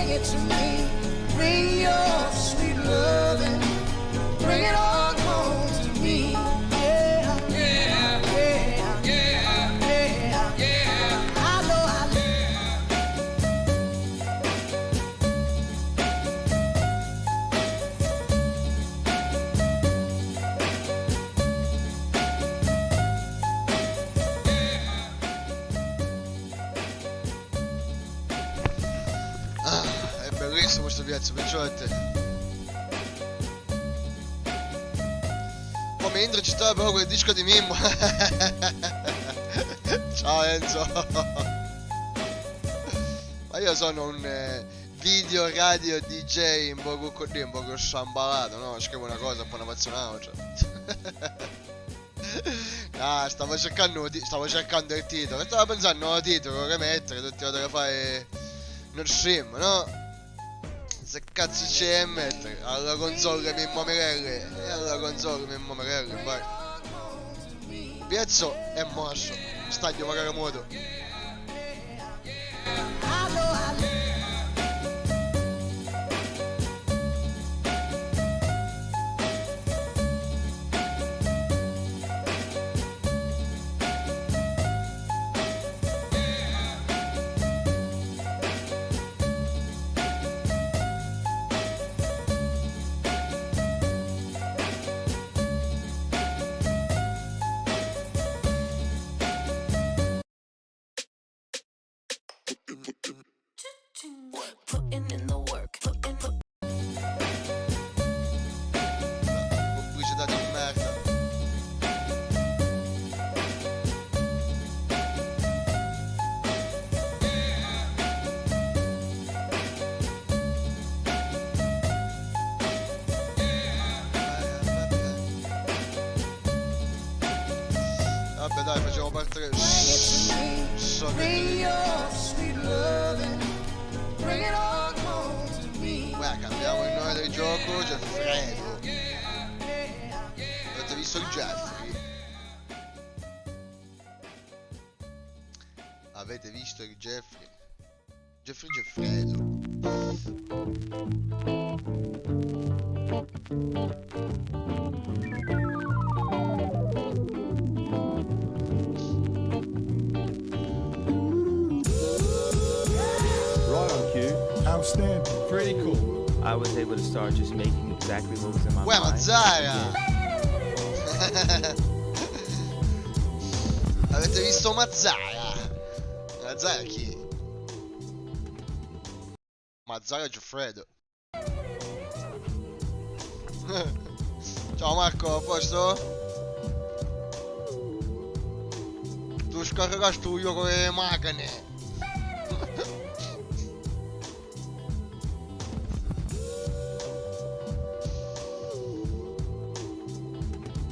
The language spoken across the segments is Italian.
bring it to me. Bring your sweet loving, bring it on home to me. Yeah, yeah, yeah, yeah, yeah, yeah. I know I È bellissimo questo pezzo, picciotte. Come intro ci stava però quel disco di Mimmo. Ciao Enzo. Ma io sono un video radio DJ un po' così, un po' sciambalato, no? Scrivo una cosa, poi una faccio un'altra. Ah, stavo cercando il titolo. Stavo pensando al titolo che mettere, tutti vado a fare nel stream, no? Se cazzo c'è a mettere? Alla console Mimmo Mirelli. E alla console Mimmo Mirelli, vai. Il pezzo è mosso. Stadio magari modo. Putting in the work, Pubblicità di merda. Vabbè dai, facciamo partire. So bring che... your sweet loving, bring it on home to me. Guarda, cambiamo il nome del gioco, Gianfredo. Avete visto il Jeffrey? Avete visto il Jeffrey? Jeffrey Geffredo. Right on cue. Outstanding. Pretty cool. I was able to start just making exactly what was in my Uè, ma mind. Zara! Avete visto Mazzara? Mazzara chi? Mazzara Giuffredo. Ciao Marco, a posto? Tu scorrerà studio con le macchine.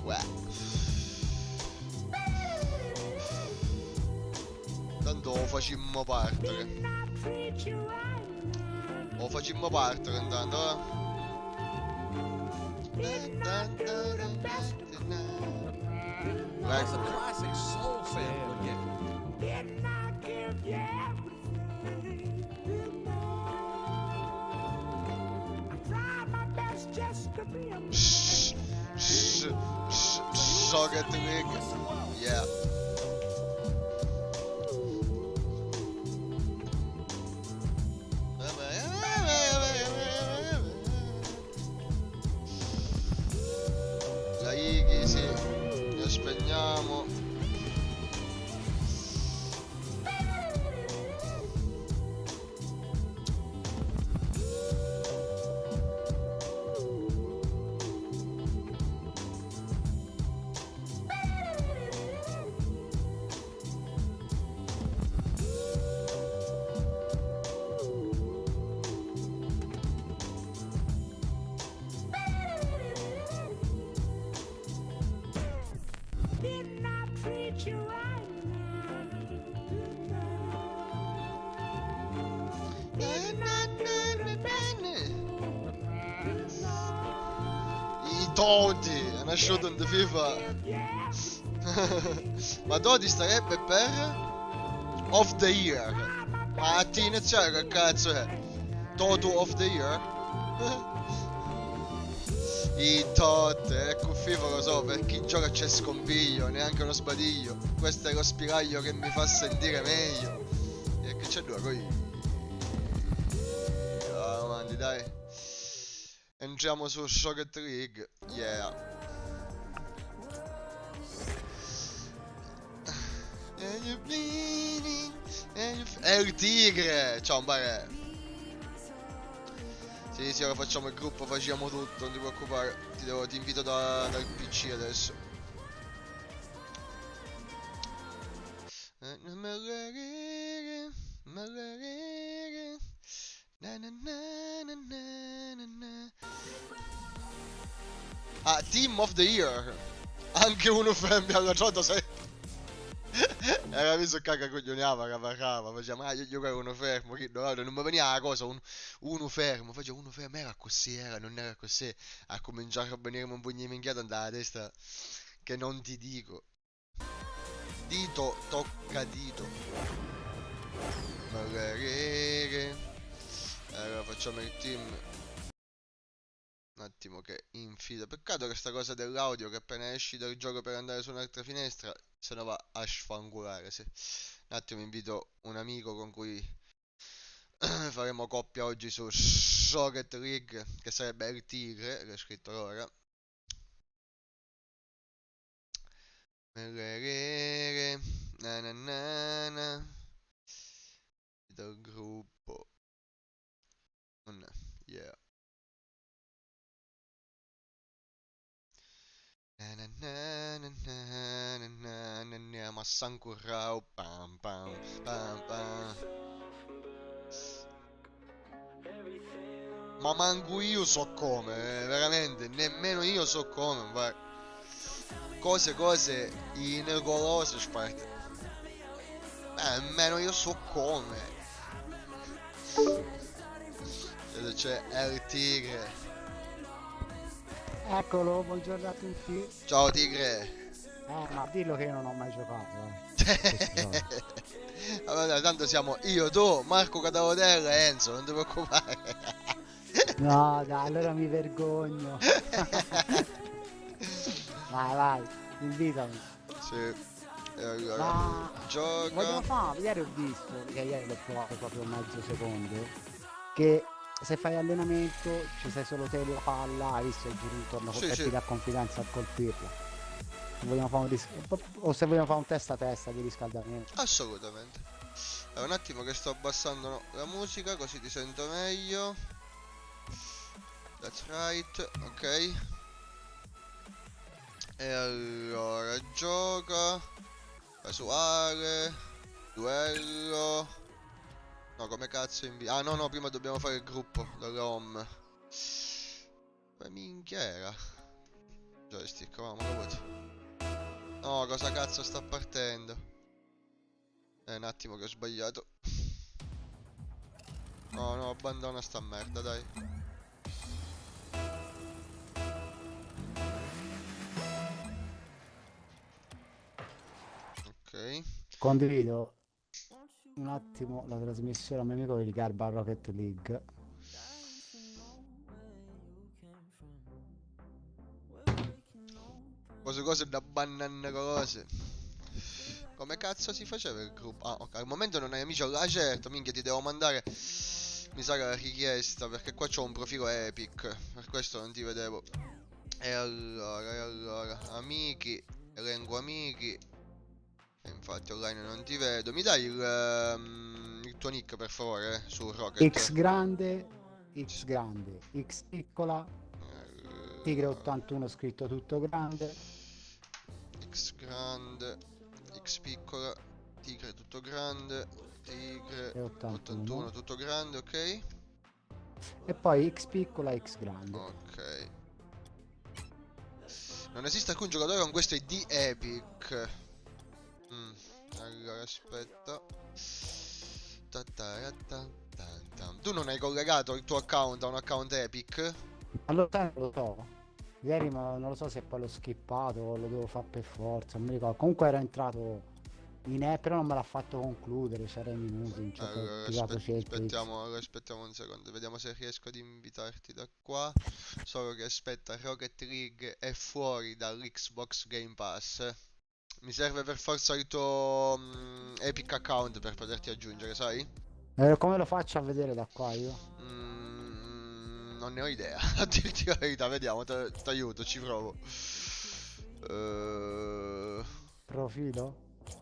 Uè. Tanto lo facimmo partire. Lo facimmo partire intanto, eh? It's a classic soul sample again. Socket League. Yeah. La Iggy, sì. La spegniamo. I Dodi, è una shooting di FIFA. Ma Dodi starebbe per Of the Year. Ma a iniziare che cazzo è? Toto of the Year. I tot, ecco FIFA lo so, per chi gioca c'è scompiglio, neanche uno sbadiglio. Questo è lo spiraglio che mi fa sentire meglio. E che c'è due coi. Avanti, dai. Entriamo su Rocket League. Yeah. È il tigre! Ciao, un bare. Sì, ora facciamo il gruppo, facciamo tutto, non ti preoccupare. Ti invito dal PC adesso. Ah, Team of the Year. Anche uno frame alla Jota, sai. Era visto che cagacoglioneava, che parlava, faceva, io giocavo uno fermo, che non mi veniva la cosa, uno fermo, faceva uno fermo, era così, non era così, a cominciare a venire un pugno di minchiata andava la testa, che non ti dico. Dito tocca dito. Allora facciamo il team. Un attimo che infida. Peccato che sta cosa dell'audio che appena esci dal gioco per andare su un'altra finestra se ne va a sfangolare. Sì. Un attimo invito un amico con cui faremo coppia oggi su Rocket League, che sarebbe il tigre, che è scritto ora. Na na na na. Dal gruppo. Yeah. Ma Sancurrao pam pam pam pam. Ma manco io so come, veramente, nemmeno io so come, guarda. Cose inicolose sparte. Nemmeno io so come. C'è il tigre. Eccolo, buongiorno a tutti. Ciao tigre. Ma dillo che io non ho mai giocato. Allora, tanto siamo io, tu, Marco Cadavodella e Enzo, non ti preoccupare. No, dai, allora mi vergogno. Vai, invitami. Sì. E allora, Ma gioca. vogliamo fare, ieri ho visto, che ieri l'ho provato proprio mezzo secondo, che se fai allenamento ci sei solo te e la palla, hai visto il giro intorno, Sì, e sì. ti dà confidenza a colpirla. Se vogliamo fare o se vogliamo fare un testa a testa di riscaldamento. Assolutamente. Allora, un attimo che sto abbassando la musica così ti sento meglio. That's right, ok. E allora, gioca. Casuale. Duello. No, come cazzo invia? Ah, no, prima dobbiamo fare il gruppo dalla home. Ma minchia era? Joystick, ma lo vuoti? No, cosa cazzo sta partendo? Un attimo che ho sbagliato. No, abbandona sta merda, dai. Ok. Condivido un attimo la trasmissione a mio amico di Garba Rocket League. Cose da banane cose. Come cazzo si faceva il gruppo? Ah, ok, al momento non hai amici allora, certo, minchia, ti devo mandare. Mi sa che la richiesta, perché qua c'ho un profilo Epic, per questo non ti vedevo. E allora, amici, elenco amici. E infatti online non ti vedo. Mi dai il tuo nick per favore, su Rocket? X grande, X piccola, Tigre 81 scritto tutto grande. X grande, X piccola, Tigre tutto grande, Tigre 81 tutto grande, ok? E poi X piccola, X grande. Ok. Non esiste alcun giocatore con questo ID Epic. Allora aspetta. Tu non hai collegato il tuo account a un account Epic? Allora lo so. Ieri ma non lo so se poi l'ho skippato o lo devo fare per forza, non mi ricordo. Comunque era entrato in app, però non me l'ha fatto concludere, c'erano i minuti, non ci ho Allora, attivato certo. aspettiamo un secondo, vediamo se riesco ad invitarti da qua. Solo che aspetta, Rocket League è fuori dall'Xbox Game Pass. Mi serve per forza il tuo Epic account per poterti aggiungere, sai? Come lo faccio a vedere da qua io? Non ne ho idea, a dirti la verità, vediamo, ti aiuto, ci provo. Profilo?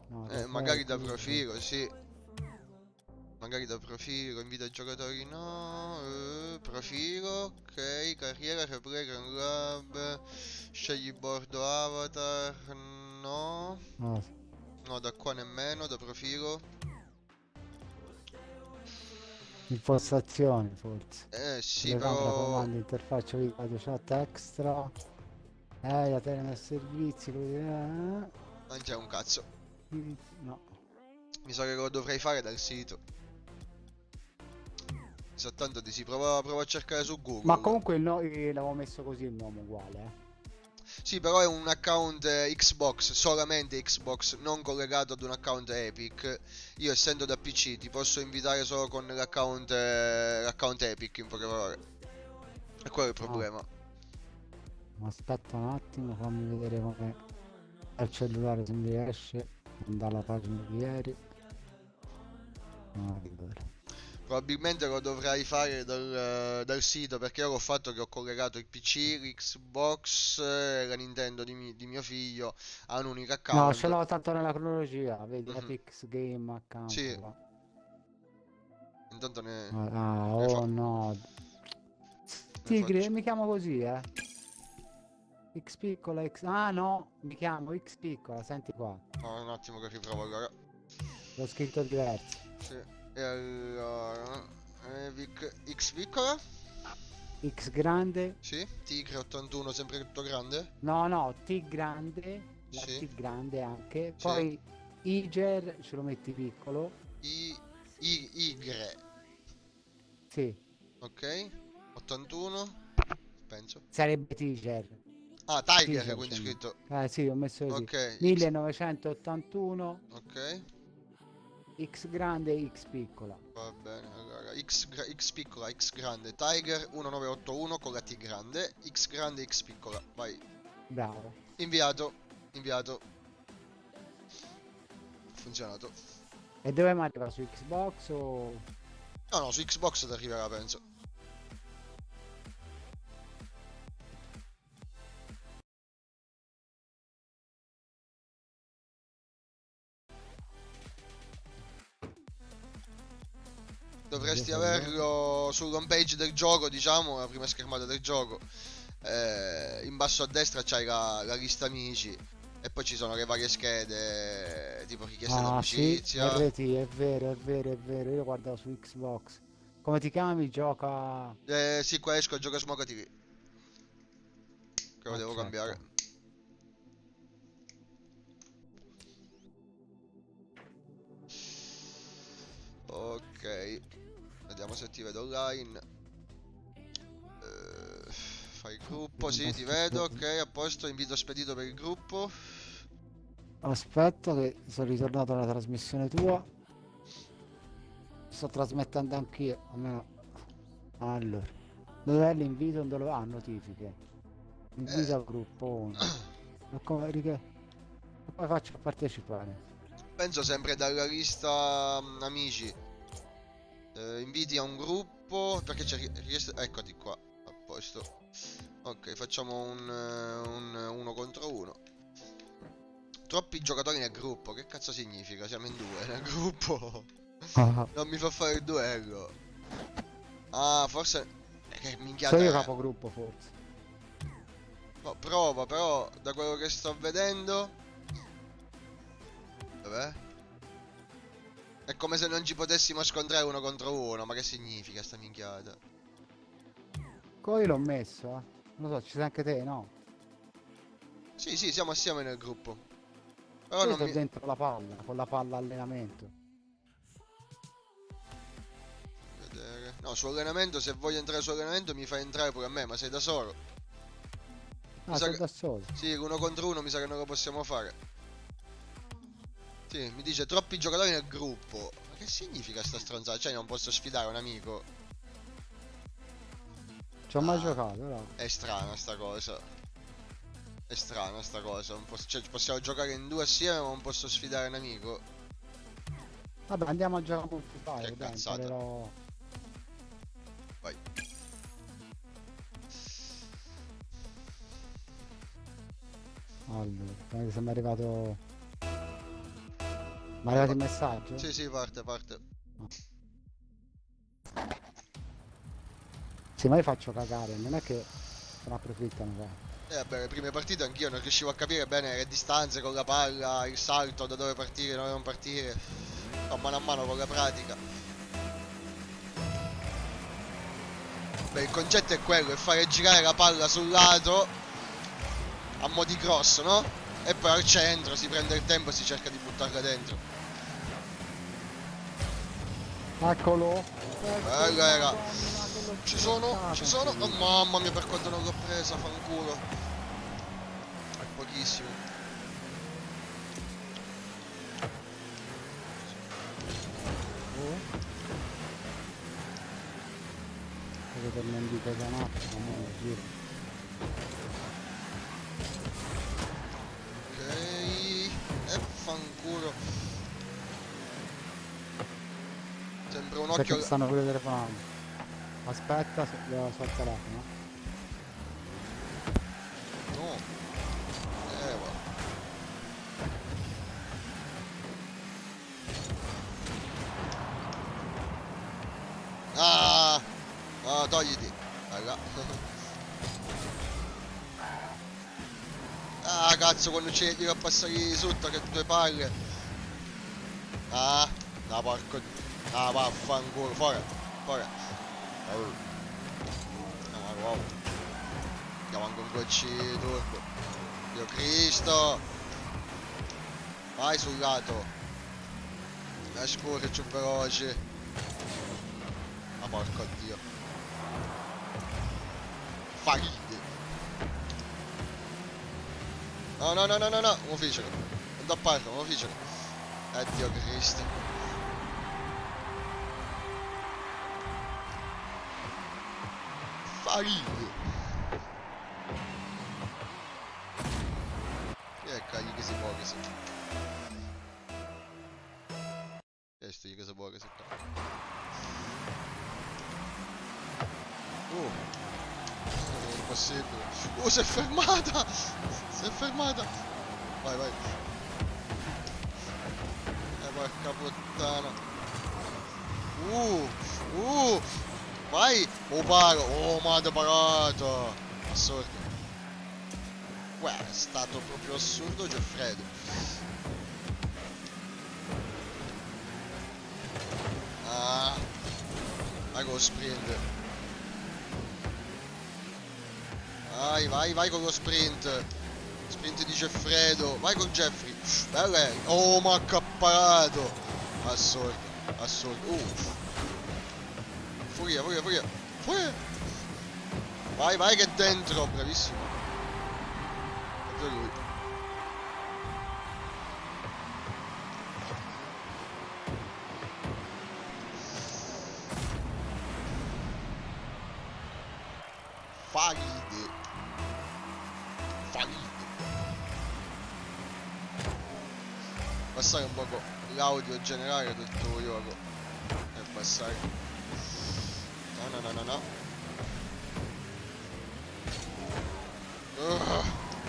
No, Magari da League. profilo, sì. Magari da profilo, invita i giocatori, no. Profilo, ok, carriera, replay, Grand Lab, scegli bordo avatar, no. No, No, da qua nemmeno, da profilo. impostazioni forse. Sì, Telecamera, però... comando, interfaccia video chat extra. La tele servizi. Non c'è un cazzo. No. Mi sa che lo dovrei fare dal sito. Soltanto di sì, provo a cercare su Google. Ma comunque l'avevo messo così il nome uguale, Sì, però è un account Xbox, solamente Xbox, non collegato ad un account Epic. Io essendo da PC ti posso invitare solo con l'account Epic, in poche parole. E quello è il problema. Ma aspetta un attimo, fammi vedere come al cellulare se mi riesce. Andare alla pagina di ieri. Allora. Probabilmente lo dovrai fare dal sito, perché io l'ho fatto che ho collegato il PC, l'Xbox e la Nintendo di mio figlio a un unico account. No, ce l'ho tanto nella cronologia, vedi, Epic Game account. Sì. Qua. Intanto ne... Oh no. Tigre, mi chiamo così, X piccola, X... Ah no, mi chiamo X piccola, senti qua. Oh, un attimo che riprovo allora. L'ho scritto diverso. Sì. E allora... X piccola? X grande? Sì. Tigre 81 sempre tutto grande? No, T grande. La Sì. T grande anche. Sì. Poi Iger ce lo metti piccolo. Y. Sì, Ok. 81. Penso. sarebbe Tiger. Ah, Tiger, Tiger, quindi cioè. scritto. Sì, ho messo così. Ok. 1981. Ok. X grande, X piccola. Va bene, allora X piccola, X grande, Tiger 1981 con la T grande, X grande, X piccola, vai. Bravo. Inviato. Funzionato. E dove mi arriva? Su Xbox o... No, su Xbox ti arriverà, penso. Dovresti averlo sull'home page del gioco, diciamo, la prima schermata del gioco. In basso a destra c'hai la lista amici. E poi ci sono le varie schede, tipo richieste Sì, d'amicizia. RT, è vero. Io guardavo su Xbox. Come ti chiami? Gioca... Sì, qua esco, gioco a Smoke TV. Che lo devo Accetta. cambiare. Ok. Vediamo se ti vedo online. Fai gruppo, sì, ti vedo, ok, a posto, invito spedito per il gruppo. Aspetta che sono ritornato alla trasmissione tua. Sto trasmettendo anch'io. Allora. Dov'è l'invito? Dove va? Notifiche. Invito al gruppo 1. Ma come faccio a partecipare? Penso sempre dalla lista amici. Inviti a un gruppo, perché c'è richiesta... Eccoti qua, a posto. Ok, facciamo un 1 contro 1. Troppi giocatori nel gruppo, che cazzo significa? Siamo in due nel gruppo. Non mi fa fare il duello. Ah, forse... Che minchiata Sono io è? capogruppo forse. No, prova, però, da quello che sto vedendo... Dov'è? È come se non ci potessimo scontrare 1 contro 1, ma che significa sta minchiata? Poi l'ho messo, Non lo so, ci sei anche te, no? Sì, siamo assieme nel gruppo. Però Io non sto mi... dentro la palla, con la palla allenamento. Vedere. No, su allenamento, se voglio entrare su allenamento mi fai entrare pure a me, ma sei da solo. Ah, sa sono che- da solo. Sì, 1 contro 1 mi sa che non lo possiamo fare. Sì, mi dice troppi giocatori nel gruppo. Ma che significa sta stronzata? Cioè non posso sfidare un amico? Ci ho mai giocato, però. È strana sta cosa. È strana sta cosa. Cioè, possiamo giocare in due assieme ma non posso sfidare un amico. Vabbè, andiamo a giocare multiplayer, Che dai, cazzata. imparerò. Vai. Allora, come se mi è arrivato. Mi è arrivato il messaggio? Sì, sì, parte, parte. Sì, ma io faccio cagare, non è che se ne approfittano, qua. Vabbè, le prime partite anch'io non riuscivo a capire bene le distanze con la palla, il salto, da dove partire, dove non partire. A mano con la pratica. Beh, il concetto è quello, è fare girare la palla sul lato a mo' di cross, no? E poi al centro si prende il tempo e si cerca di buttarla dentro. Eccolo! Bello era. Ci sono. Sì. Oh, mamma mia, per quanto non l'ho presa, fanculo. È pochissimo. Per non dire da un attimo, mo giro. Ok. E fanculo. Sembra un Perché occhio. stanno pure telefonando. Aspetta, devo sul telefono. No. Va. Ah! Ah, togliti. Raga. Ah, cazzo, quando ci devi passare sotto che due palle. Ah, no, porco. Ah, vaffanculo, fuori. Fuori. Oh. Ah, wow. Andiamo anche un gocci turbo. Dio Cristo. Vai sul lato. Scuro più veloce. Ma porco Dio. Fagli. No, no, no, no, no, no, un ufficio. Non da parte, un ufficio. Dio Cristo. Fagli. Chi è cagli che si può che si... Questo che si può che si... È impossibile. Si è fermata! Si è fermata! Vai, vai. Porca puttana. Vai! Oh, paro! Oh, ma ha parato! Assurdo. Guarda, è stato proprio assurdo Geffredo. Ah! Vai con lo sprint. Vai, vai, vai con lo sprint. Sprint di Geffredo. Vai con Jeffrey. Bello è. Oh, ma ha parato. Assurdo. Assurdo. Furia, furia, furia. Furia. Vai, vai che è dentro. Bravissimo. Proprio lui. Fagli. Fagli. Passare un poco l'audio generale del tuo gioco. E passare. No, no, no, no, no.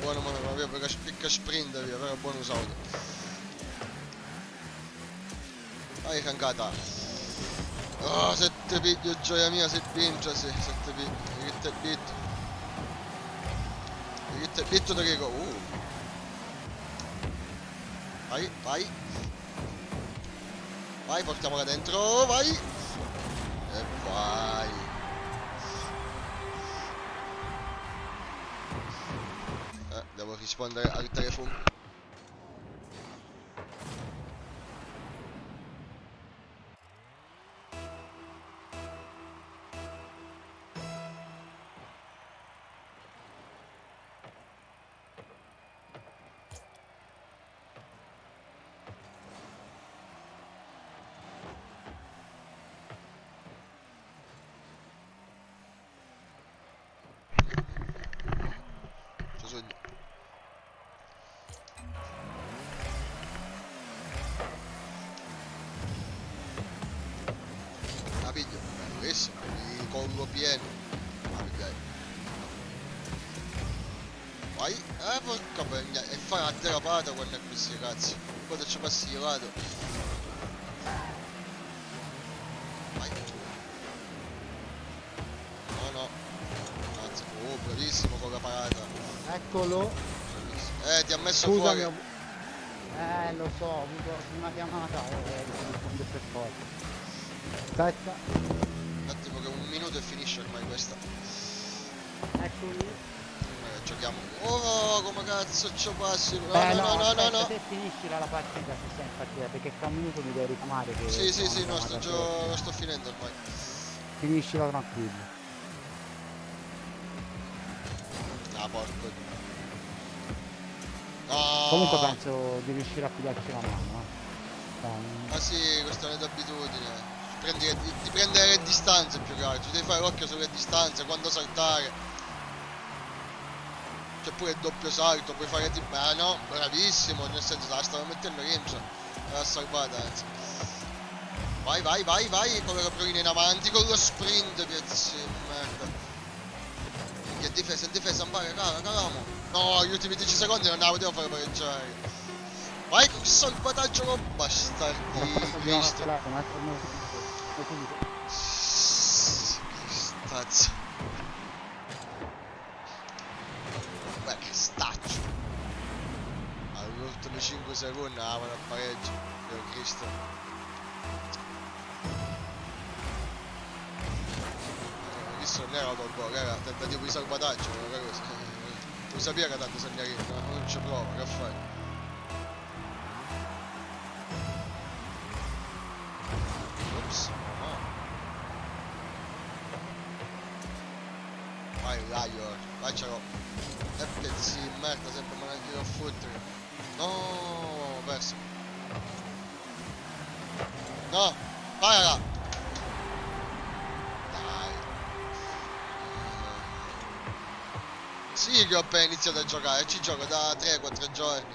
Buono, ma via, perché spicca sprint via, però buono usato. Vai, cancata. Oh, 7 piglio, gioia mia, se vince, sì, 7 piglio. Diritto e bitto. Diritto e bitto, Dorico. Vai, vai. Vai, portiamola dentro, vai. E vai. Devo rispondere al telefono. piglio, bellissimo, il collo pieno. Ah, dai. Vai, porca pegna, e fai una derapata quando è questi cazzi. Quando ci passi io vado. Vai. No, no. Grazie. Oh, bravissimo con la parata. Eccolo. Bravissimo. Ti ha messo Scusami. fuori. Lo so, ho avuto una chiamata risponde per forza. Aspetta. Un attimo che un minuto e finisce ormai questa. Eccoli. Giochiamo. Oh, come cazzo ci passi? No, aspetta, te finiscila la partita se sei in partita, perché tra un minuto mi devi richiamare che... Sì, no, sto finendo ormai. Finiscila tranquillo. Ah, porco. No. Comunque penso di riuscire a pigliarci la mano, Ah sì, questione d'abitudine. Di prendere le distanze più che altro. Devi fare l'occhio sulle distanze, quando saltare. C'è pure il doppio salto, puoi fare tipo... Ah no, bravissimo, nel senso la stavo mettendo rincia. L'ha salvata, anzi. Vai, con le caprioline in avanti, con lo sprint, pezzi di merda. Minchia, in difesa, calamo. No, gli ultimi 10 secondi non la potevo fare pareggiare. Vai con il salvataggio con bastardi, Cristo. Stazzo. Beh, che staccio. Agli ultimi 5 secondi la mano a pareggio. Dio Cristo. Visto non era autogol, era tentativo di salvataggio, una cosa. Tu sapeva che tanto segnare, no? Non ci prova, che fai? Ops, no. Vai, Lior, lancialo. E pezzi di merda, sempre me ne tiro a fottere. No, ho perso. No, vai là. Dai. Sì che ho appena iniziato a giocare, ci gioco da 3-4 giorni.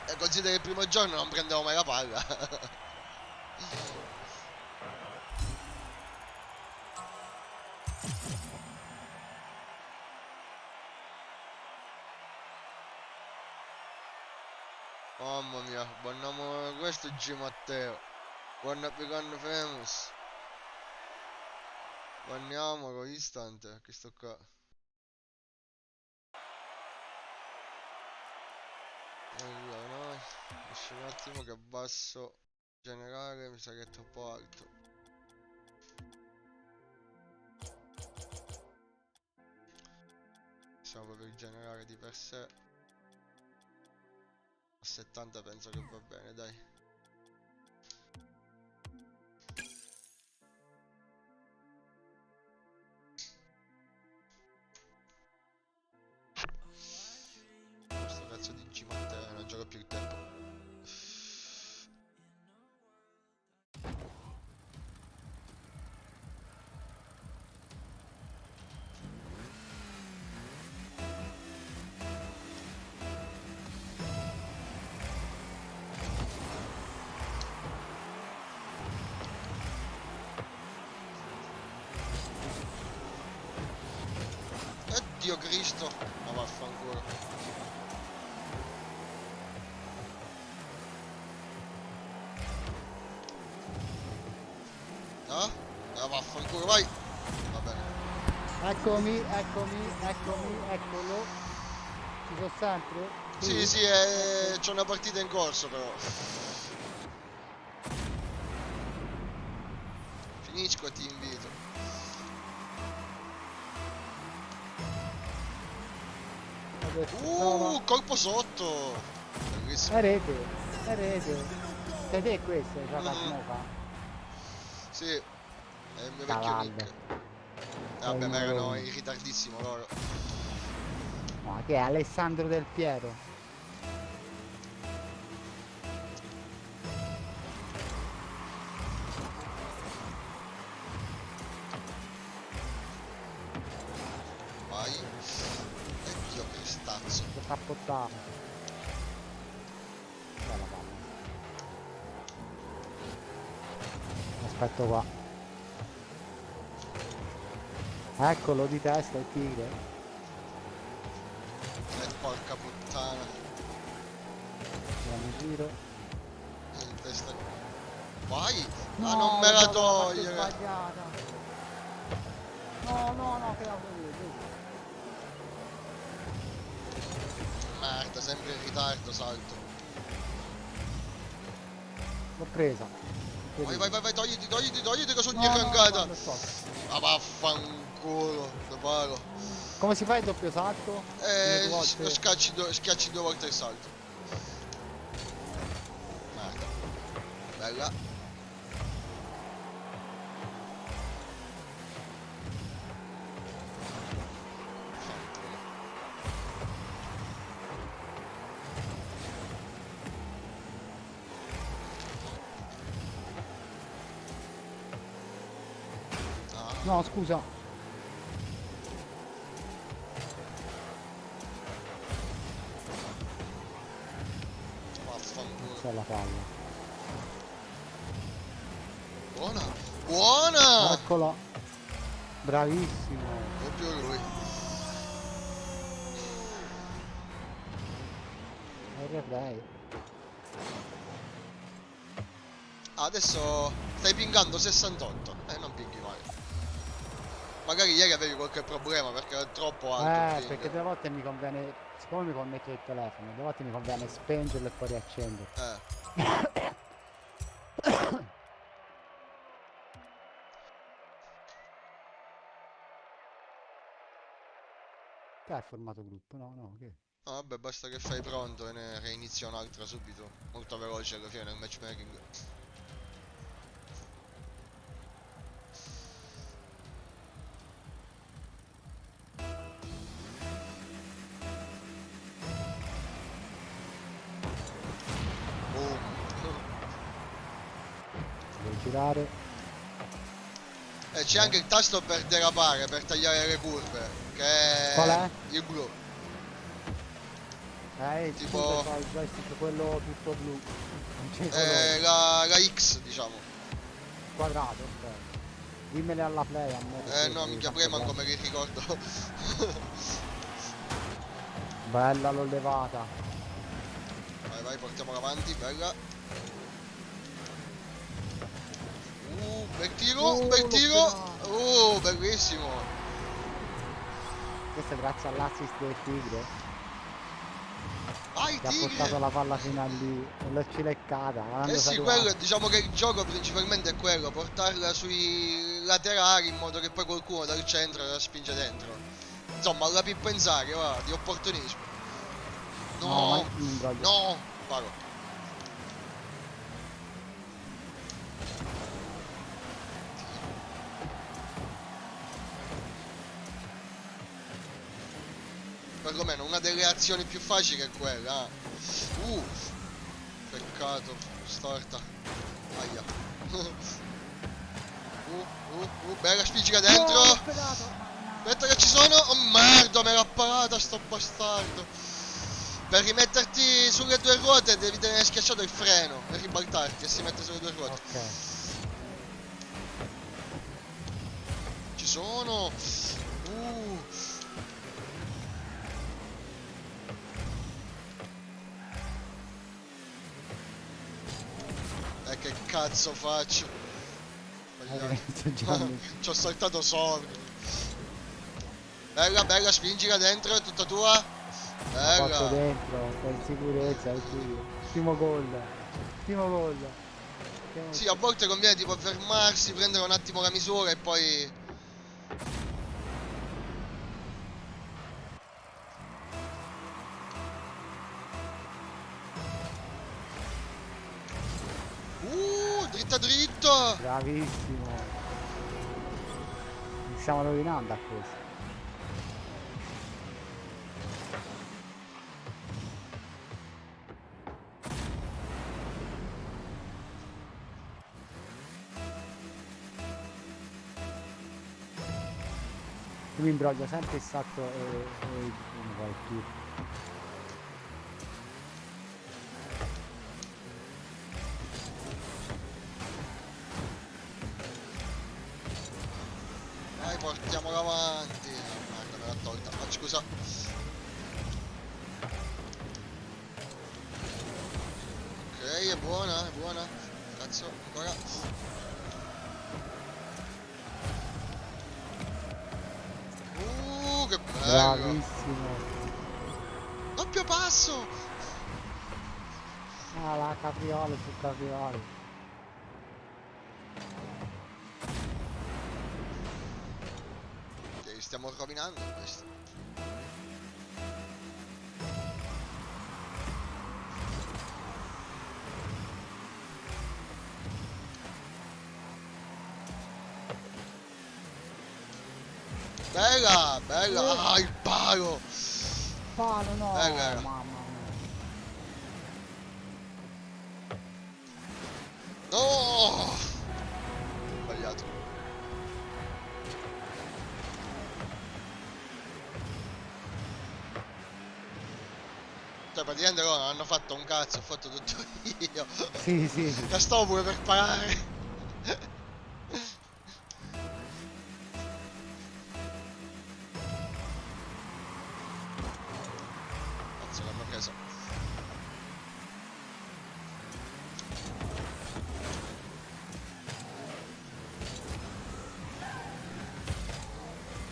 E considera il primo giorno non prendevo mai la palla. Mamma mia, buon questo è G Matteo. Buon Becon Famous. Guardiamo con istante, che sto qua. Allora, no, lascia un attimo che abbasso generale, mi sa che è troppo alto. Siamo proprio il generale di per sé. A 70 penso che va bene, dai. Questo cazzo di G Matteo non gioca più il tempo. Dio Cristo, ma vaffanculo. No? Ma vaffanculo, vai! Va bene. Eccomi, eccolo. Ci sono sempre? Sì, c'è una partita in corso però. Finisco e ti invito. Colpo sotto! Bellissimo. È rete. Sei te questo, c'ha la smoca? Sì, è il mio vecchio nick. Vabbè, ma erano in ritardissimo loro. Ma che è Alessandro Del Piero? Vai. E Dio che stazzo. Che fa portare? Aspetta qua. Eccolo di testa il tigre. Porca puttana. Andiamo in giro. In testa. Vai! Ah, non me la togliere! Sbagliata. No, che la volevo. Merda, sempre in ritardo, salto. L'ho presa. Vai, togliti che sono No, arrancata! lo so. Ma vaffanculo, te paro. Come si fa il doppio salto? Due volte? Schiacci 2 volte il salto. Merda. Bella. Ah, No, scusa. vaffanculo. C'è la palla. Buona! Buona! Eccola. Bravissimo. Proprio lui. Il replay. Adesso stai pingando 68. Non pinghi mai. Magari ieri avevi qualche problema perché era troppo alto il ping. Perché delle volte mi conviene, siccome mi connetto il telefono, delle volte mi conviene spengerlo e poi riaccenderlo. Che è formato gruppo? No, che? No, vabbè, basta che fai pronto e ne reinizia un'altra subito. Molto veloce alla fine nel matchmaking. Boom. Devo girare. E c'è anche il tasto per derapare, per tagliare le curve. Che è Qual è? il blu. Il Tipo- tipo fa il joystick quello tutto blu. Non c'è colore. La X, diciamo. Quadrato, ok. Dimmele alla play a me. perché No, mi minchia fa pure manco problemi. me li ricordo. Bella l'ho levata. Vai, portiamola avanti, bella. Bel tiro, Oh, bel l'ho tiro. tirato. Bellissimo. Questo è grazie all'assist del tigre. Vai, Che ha portato tigre. la palla fino a lì. E l'ho cileccata. Eh sì, quello, diciamo che il gioco principalmente è quello, portarla sui laterali in modo che poi qualcuno dal centro la spinge dentro. Insomma, alla pippa in zaga, va, di opportunismo. No, no, paro. Perlomeno una delle azioni più facili è quella. Peccato, storta. Aia. Bella spiccica dentro. Aspetta che ci sono. Oh merda, me l'ha parata sto bastardo. Per rimetterti sulle 2 ruote devi tenere schiacciato il freno e ribaltarti e si mette sulle 2 ruote. Ok. Ci sono. Che cazzo faccio? Ci ho saltato sopra. Bella, spingila dentro, è tutta tua. L'ha fatto Bella. dentro, per sicurezza, il primo gol. Sì, a volte conviene tipo fermarsi, prendere un attimo la misura e poi... Dritto! Bravissimo. Mi stiamo rovinando a questo. Io mi imbroglio sempre il salto e come fai tu. portiamolo avanti. Merda, me l'ha tolta. Ma scusa. Ok, è buona, è buona. Cazzo, ancora. Che bello. Bravissimo. Doppio passo. Ah, la capriola su capriola. Che stiamo rovinando questo. Bella, bella. Ah, il palo. Palo no, Bella. mamma mia. No! Sbagliato. Cioè praticamente loro non hanno fatto un cazzo, ho fatto tutto io. Sì, sì. La stavo pure per parare. Cazzo l'hanno preso.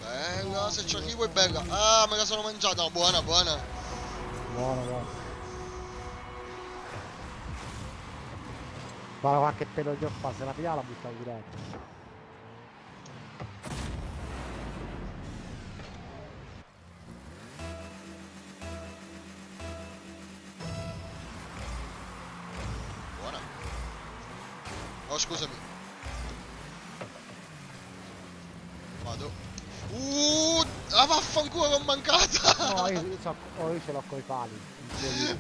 Bella, se ci arrivo è bella. Ah, me la sono mangiata, buona, buona. Buono, buono. Guarda qualche pelo che ho fatto, se la pigliava la buttavo diretto. Buona. Oh, scusami. Vado. Vaffanculo, l'ho mancata. No, io ce l'ho coi pali.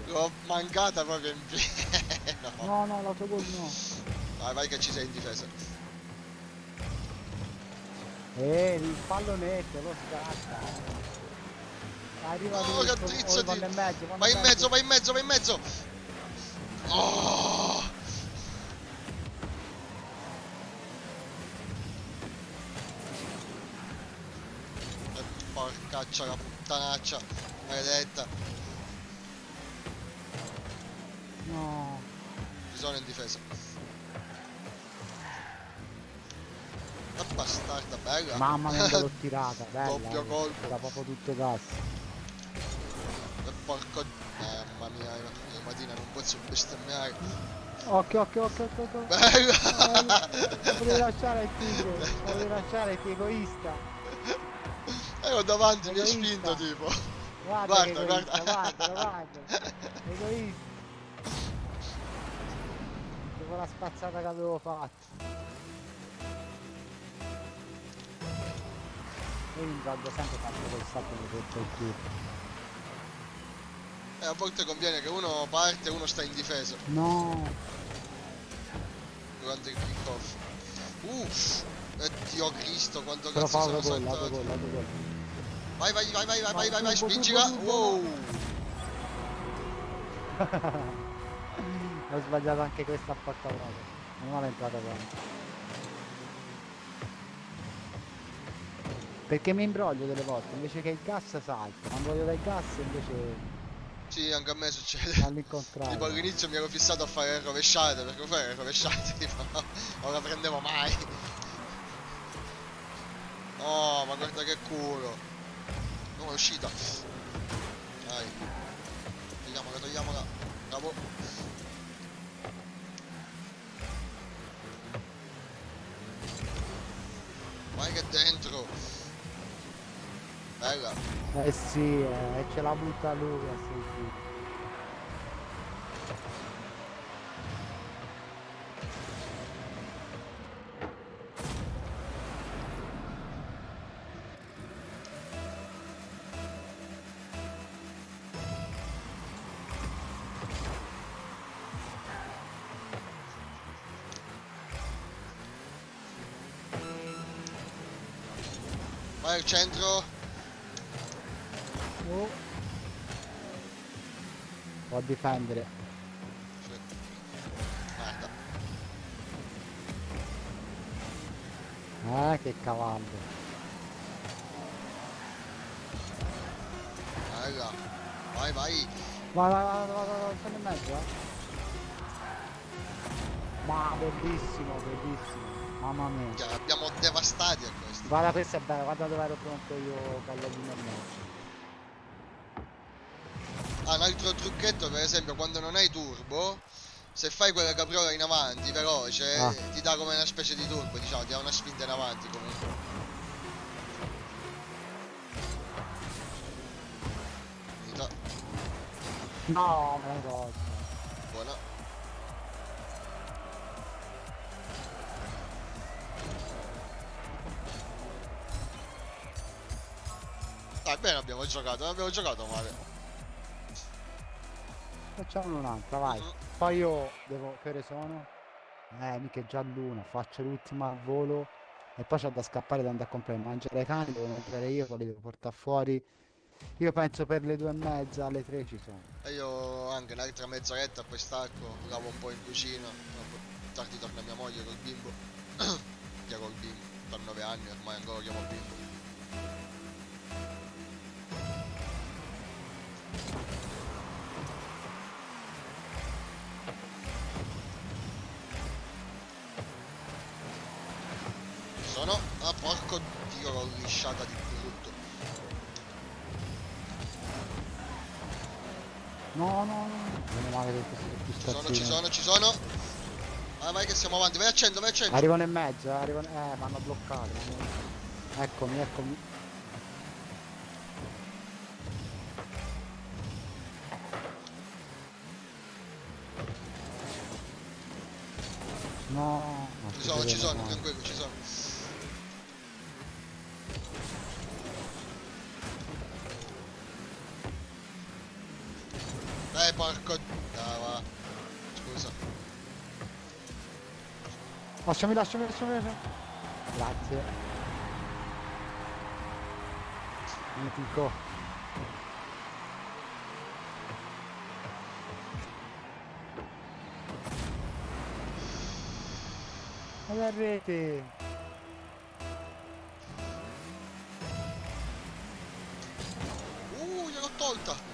L'ho mancata proprio in pieno. No, no, l'autogol no. Vai, vai che ci sei in difesa. Il pallonetto, lo scatta. Arriva Oh, che attrezzati. Vai in mezzo, vai in mezzo, vai in mezzo. Oh. Porcaccia la puttanaccia. Maledetta. No. Ci sono in difesa. La bastarda, bella. Mamma mia, l'ho tirata, bella. Doppio colpo. Era proprio tutto gas. E porco. Mamma mia, io mattina non posso bestemmiare. Occhio, occhio, occhio, occhio, occhio. Bella! Volevi lasciare il tigre, volevi lasciare il tigre egoista. Ero davanti, mi hai Egoista. spinto tipo. Guarda, che Guarda, egoista, guarda. guarda. Egoista. Dopo la spazzata che avevo fatto. Io mi ricordo sempre fatto quel salto di tutto il tiro. E a volte conviene che uno parte e uno sta in difesa No. durante il kick-off. Dio Cristo, quanto Però cazzo fa sono autogol, saltato. autogol, autogol. Vai, vai, vai, vai, vai, vai, vai, vai, Turbo, spingila. turbo, Wow. Ho sbagliato anche questa a porta proprio. Non ho entrata qua. Perché mi imbroglio delle volte, invece che il gas salto. Quando voglio dal gas invece Sì, anche a me succede. Tipo all'incontrario. all'inizio mi ero fissato a fare le rovesciate, perché fare le rovesciate tipo non la prendevo mai. Oh, ma guarda che culo. No, è uscita. Dai. Togliamola, togliamola. Bravo. Vai che dentro. Bella. Eh sì, ce la butta lui a seguire. Vai al centro. Oh. Può difendere. Sì. Merda. Che cavallo. Bella. Vai, vai. Vai, sono in mezzo, eh. Ma bellissimo, bellissimo. Mamma mia. Li abbiamo devastati a questo. Guarda, questo è bello, guarda dove ero pronto io, ballerino e mezzo. Ah, un altro trucchetto, per esempio, quando non hai turbo, se fai quella capriola in avanti, veloce, ti dà come una specie di turbo, diciamo, ti dà una spinta in avanti comunque. Finito. No, me l'hai tolto. Buona. Dai, bene abbiamo giocato, non abbiamo giocato male. Facciamone un'altra, vai. Poi io devo... Che ore sono? Mica è già l'una, faccio l'ultima al volo. E poi c'ho da scappare, da andare a comprare mangiare ai cani, devo mangiare io, poi li devo portare fuori. Io penso per le 2:30, alle 3 ci sono. E io anche un'altra mezz'oretta, poi stacco, lavo un po' in cucina. Poi tardi torna mia moglie col bimbo. Chi ha col bimbo? Per 9 anni ormai ancora lo chiamo bimbo. Sono... Ah, porco dio, l'ho lisciata di brutto. No, meno male che questi Ci sono. Vai, vai che siamo avanti, vai a 100, vai a 100. Arrivano in mezzo, arrivano... mi hanno bloccato. Eccomi. No, Ci sono, tranquillo, ci sono. Porco... Ah, va. Scusa. Lasciami. Grazie. Mitico. Alla rete. Gliel'ho tolta.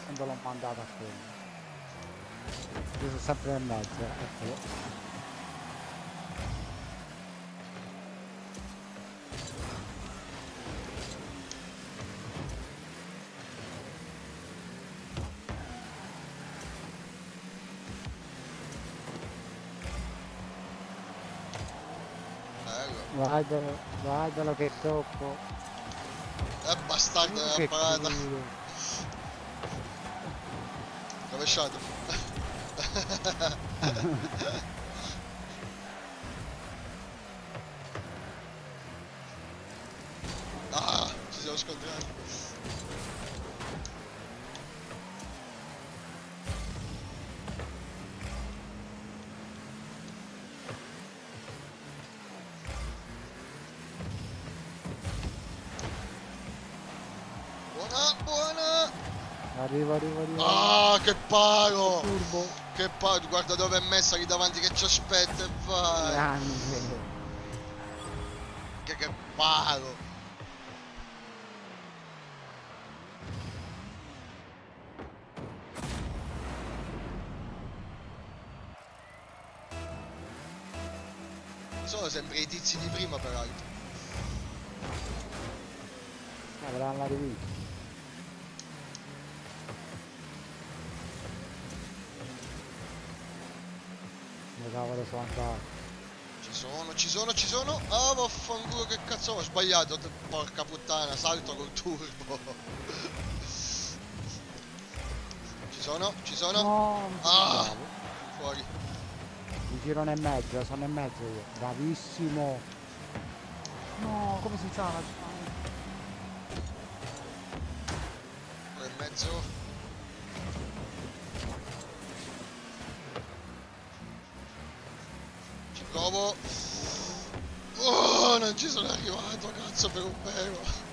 Quando l'ho mandata a quello. Io sono sempre nel mezzo, eccolo. Guardalo che tocco. Bastardo Che nella parata. culo. Rovesciato. Ah, ci siamo scontrati. Buona. Arrivo. Ah, che palo. Turbo. Che palo, guarda dove è messa lì davanti che ci aspetta e vai. Grande. Che palo. Sono sempre i tizi di prima peraltro. Avranno la rivista. Dove cavolo sono andato? Ci sono. Ah, vaffanculo, che cazzo ho sbagliato. Porca puttana, salto col turbo. Ci sono. No, Ah, fuori. mi giro nel mezzo, sono nel mezzo io. Bravissimo. No, come si sa? Uno e mezzo. Ci provo. Oh, non ci sono arrivato, cazzo, per un pelo.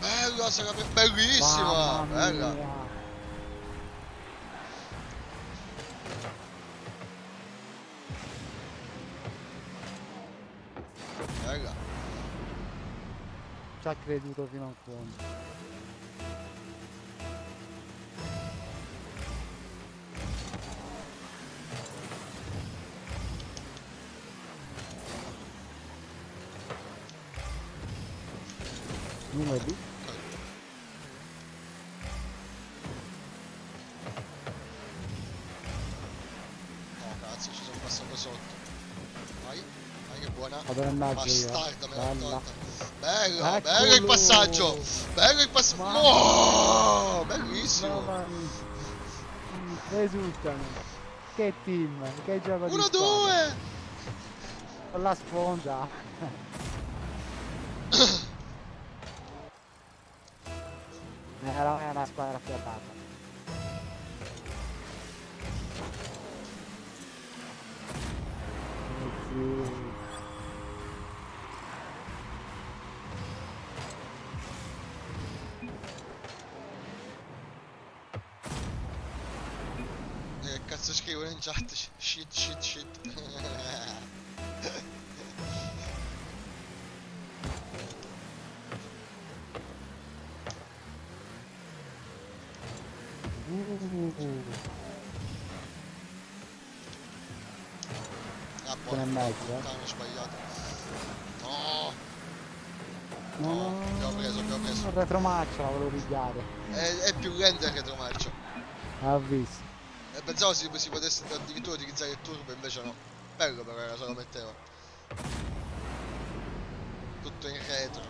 Bella, sarà bellissima. Mamma Bella. mia. ci ha creduto fino in fondo. Numeri. Oh cazzo, ci sono passato sotto. Vai, vai che buona. Vado nel mezzo io. Bastarda, me l'ha Bella. tolta. Bello, Eccolo. bello il passaggio. Bello il passaggio. Mamma. Oh, bellissimo. Mamma mia. Esultano. Che team, che gioco di 1-2. squadra. Con la sponda. Era una squadra affiatata. Sì. Che cazzo scrivono in chat? Shit, shit, shit. Ah, Con il mezzo, puttana, ho sbagliato. No, No, abbiamo preso. il retromarcia la volevo pigliare. È più lento il retromarcia. Ha visto. Pensavo si potesse addirittura utilizzare il turbo, invece no. Bello però era, se lo metteva. Tutto in retro.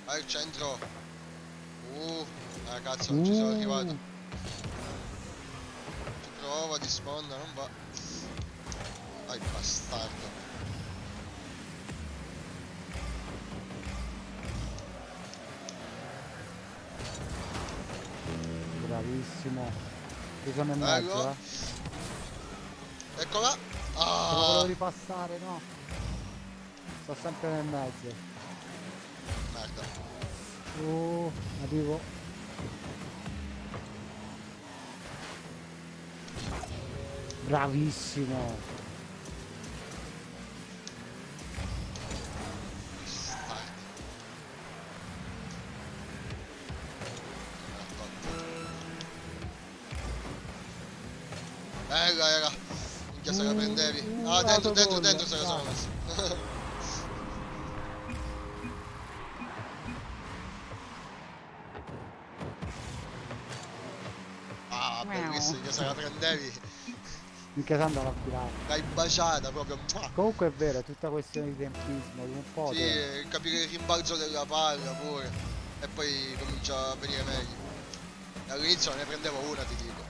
Vai al centro. Cazzo, non ci sono arrivato. Ci prova di sponda, non va. Dai, bastardo. Bravissimo. Io sono in Bello. mezzo, Eccola. Se lo volevo Ah, ripassare, no? Sto sempre nel mezzo. merda. Arrivo. Bravissimo. Bastardo. Bella era. Minchia se la prendevi. Ah, dentro se la sono messo. Ah, bellissimo, che se la prendevi. Minchia si andava a tirare. L'hai baciata proprio. Comunque è vero, è tutta questione di tempismo, di un po'. Sì, capire il rimbalzo della palla pure. E poi comincia a venire meglio. All'inizio ne prendevo una, ti dico.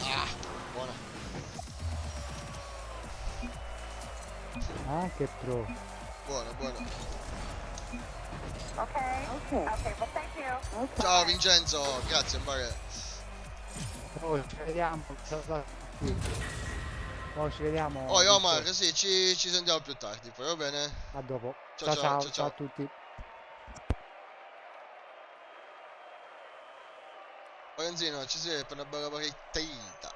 Ah, buona. Anche pro. Buona, buona. Okay. Well, thank you. Ciao Vincenzo, grazie Mare. Poi ci vediamo. Ciao. Poi ci vediamo. Oh Omar, sì, ci sentiamo più tardi, poi va bene? A dopo. Ciao, ciao, ciao, Ciao a tutti. Lorenzino, ci si vede per una bella partita.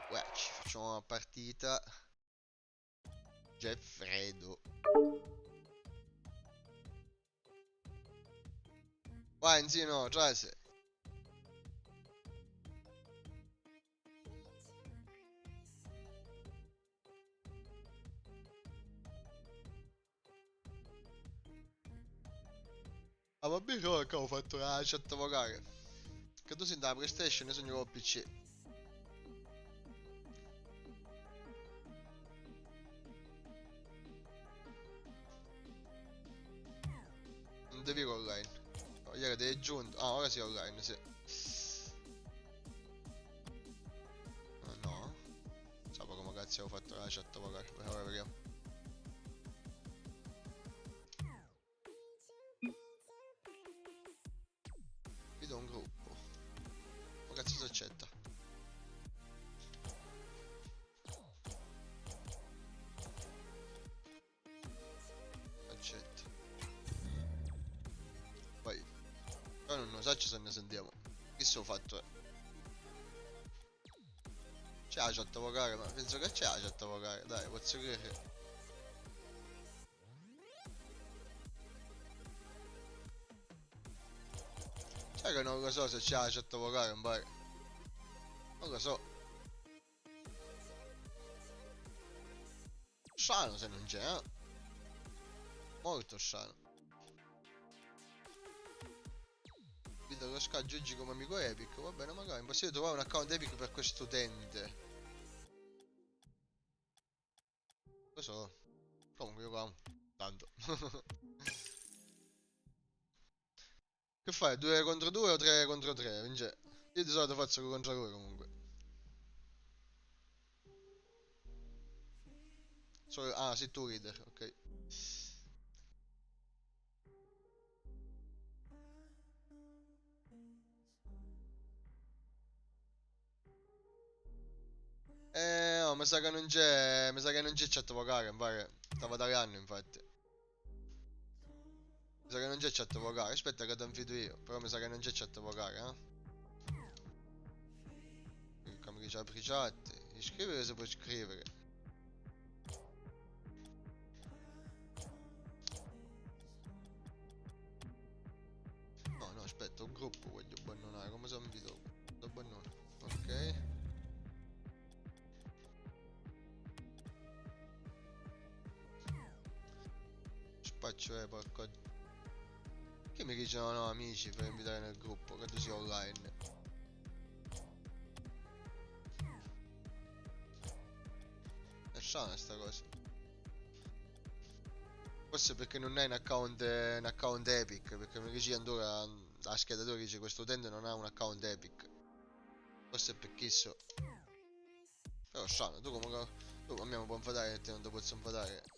Uè, ci facciamo una partita. Già è freddo. Vai Enzino, Trace. Ah va bene che ho fatto la chat vocale. Che tu sei da PlayStation e sono io al PC. Non devi ir online. No, ieri devi giunto. Ah, ora sì online, sì. Ah, no. Sapevo come cazzo avevo fatto la chat vocale. Ora vediamo. cazzo si accetta? Accetta. Poi non so se ne sentiamo. Che so fatto c'è la chat a vocare, ma penso che c'è la chat a vocare, dai, posso credere. Sai che non lo so se c'è la chat a vocare, in bar. Non lo so. Strano se non c'è, eh? Molto strano. Vedo lo scaggio oggi come amico Epic. Va bene, magari è impossibile trovare un account Epic per questo utente. Lo so. Comunque io amo. Tanto. Che fai? 2 contro 2 o 3 contro 3? Vince. Io di solito faccio contro lui comunque. Ah, sei tu leader, ok. No, mi sa che non c'è. Mi sa che non c'è chat vocale, mi pare. Stava tagliando infatti. Mi sa che non c'è chat vocale. Aspetta che ti infido io. Però mi sa che non c'è chat vocale, eh. Come dice apri chat. Iscrivere se puoi scrivere. No, no, aspetta, un gruppo voglio abbandonare. Come sono invito? Lo abbandono. Ok. Spaccio porco. Che mi dicono no amici per invitare nel gruppo, che tu sia online. È strana sta cosa. Forse perché non hai un account Epic, perché mi dici Andorra, la scheda tu dice questo utente non ha un account Epic. Forse è per questo. Però è strano, tu come tu a me mi puoi infadare e te non ti posso infadare.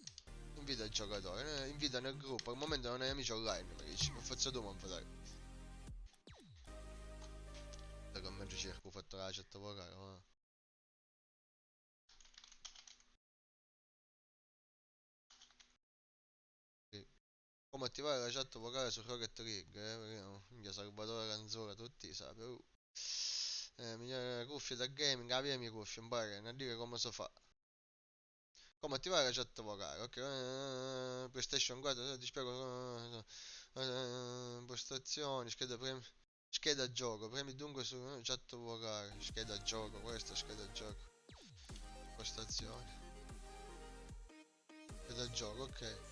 Invita il giocatore, invita nel gruppo, al momento non hai amici online, mi dici, per forza tu mi infadare. Da che mezzo cerco, ho fatto la chat vocale, ma... Come attivare la chat vocale su Rocket League, perché no, minchia Salvatore Canzora, tutti sappi. Migliore cuffie da gaming, la mia cuffie, impara a dire come si fa. Come attivare la chat vocale, ok? PlayStation 4, ti spiego. Impostazioni, scheda gioco, premi dunque su chat vocale, scheda gioco, questa scheda gioco. Impostazioni. Scheda gioco, ok.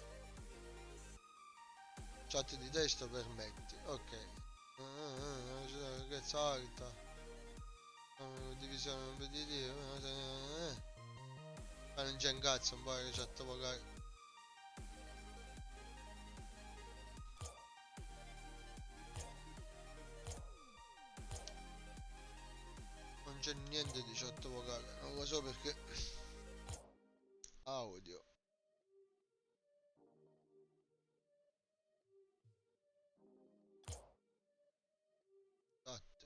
Chat di testo permetti, ok. Ragazza alta. Divisione competitiva. Ma non c'è un cazzo, un po' che chat vocale. Non c'è niente di chat vocale, non lo so perché. Audio.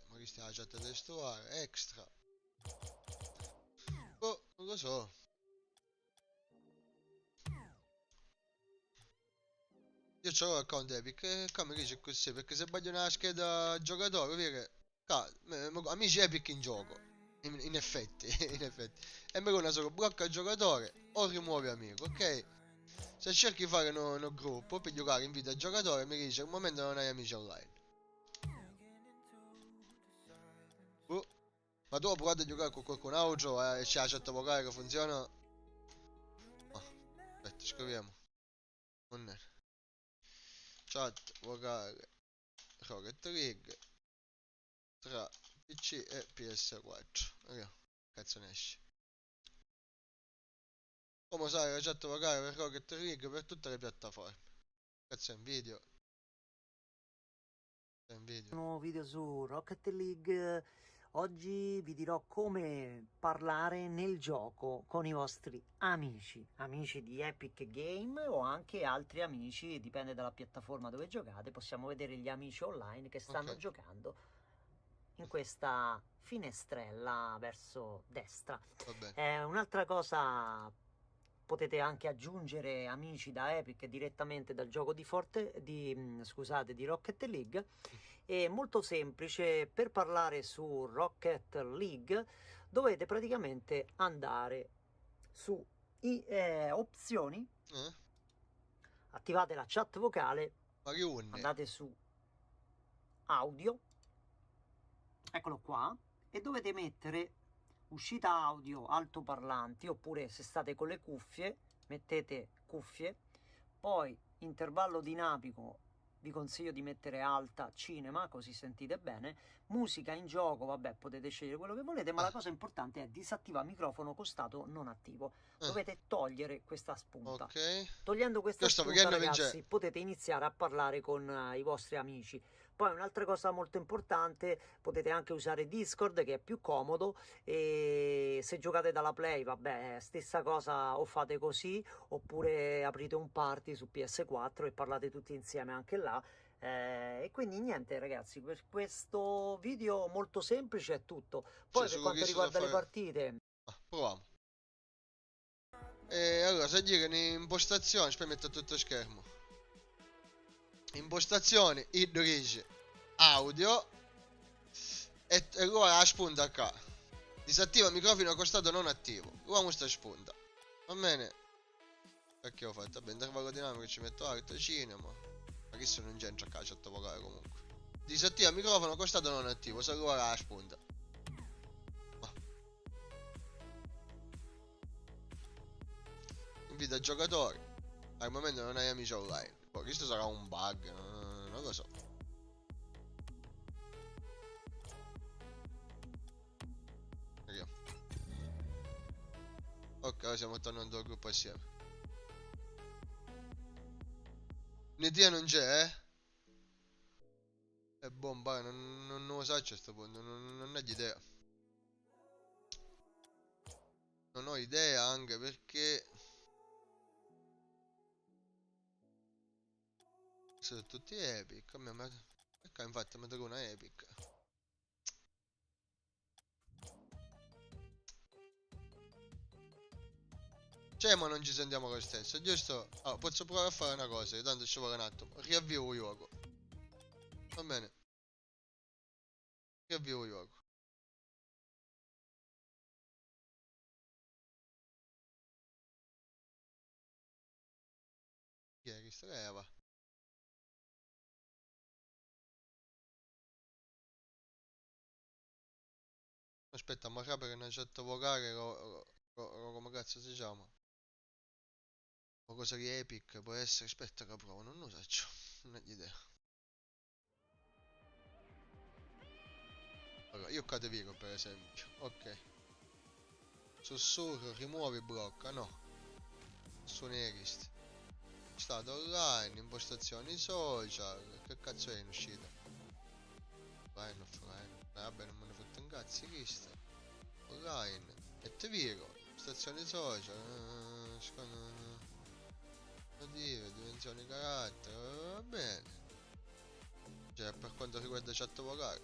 Ma che sta la chat testuale, extra. Oh, non lo so. Io c'ho l'account Epic e come dice così, perché se voglio una scheda giocatore, dire, amici Epic in gioco. In effetti, in effetti. E me una solo blocca giocatore o rimuovi amico, ok? Se cerchi di fare un gruppo per giocare invita il giocatore mi dice al momento non hai amici online. Ma tu hai provato a giocare con qualcun altro e c'è la chat vocale che funziona? Oh, aspetta, scriviamo. Non è. Chat vocale Rocket League tra PC e PS4. Raga, cazzo ne esce. Come usare la chat vocale per Rocket League per tutte le piattaforme. Cazzo è un video. È un video. Nuovo video su Rocket League. Oggi vi dirò come parlare nel gioco con i vostri amici di Epic Game o anche altri amici, dipende dalla piattaforma dove giocate. Possiamo vedere gli amici online che stanno giocando in questa finestrella verso destra. Va bene. Un'altra cosa, potete anche aggiungere amici da Epic direttamente dal gioco di di Rocket League. È molto semplice. Per parlare su Rocket League dovete praticamente andare su opzioni, attivate la chat vocale, andate su audio, eccolo qua, e dovete mettere uscita audio altoparlanti, oppure se state con le cuffie mettete cuffie, poi intervallo dinamico vi consiglio di mettere alta cinema, così sentite bene, musica in gioco, vabbè, potete scegliere quello che volete, ma la cosa importante è disattiva microfono con stato non attivo. Dovete togliere questa spunta. Togliendo questa spunta, ragazzi, potete iniziare a parlare con i vostri amici. Poi un'altra cosa molto importante, potete anche usare Discord, che è più comodo, e se giocate dalla Play, vabbè, stessa cosa, o fate così, oppure aprite un party su PS4 e parlate tutti insieme anche là. E quindi niente, ragazzi, per questo video molto semplice è tutto. Poi per quanto riguarda le partite, proviamo. Allora, se dire in impostazioni, poi metto tutto schermo. Impostazioni, idrige, audio, e ora la spunta qua. Disattiva microfono a costato non attivo. Uomo sta spunta. Va bene. Perché ho fatto? Vabbè, intervallo dinamico ci metto alto, cinema. Ma che se non c'entra qua, c'è vocale comunque. Disattiva microfono a costato non attivo. Se ora la spunta. Invita giocatori. Al momento non hai amici online. Poi questo sarà un bug, non lo so. Vediamo. Ok, ora siamo tornando al gruppo assieme. Un'idea non c'è, È bomba, non lo so a questo punto, non ho idea. Non ho idea anche perché... sono tutti epic, ecco, infatti mi tocca una epic. Cioè, ma non ci sentiamo lo stesso, giusto? Oh, posso provare a fare una cosa, che tanto ci vuole un attimo. Riavvio il gioco. Va bene. Riavvio il gioco. Chi è che streva? Aspetta, ma capo che una chat vocale come cazzo si chiama? Qualcosa di epic può essere, aspetta che provo, non lo so, non ho idea. Allora, io cade Vigo per esempio, ok. Sussurro, rimuovi, blocca, no. Su Next. Stato online, impostazioni social, che cazzo è in uscita? Online, offline, vabbè non me ne fotte un cazzo, chi sta? Online, e te Vigo, impostazioni social, motive, dimensioni carattere, va bene. Cioè per quanto riguarda chat vocale,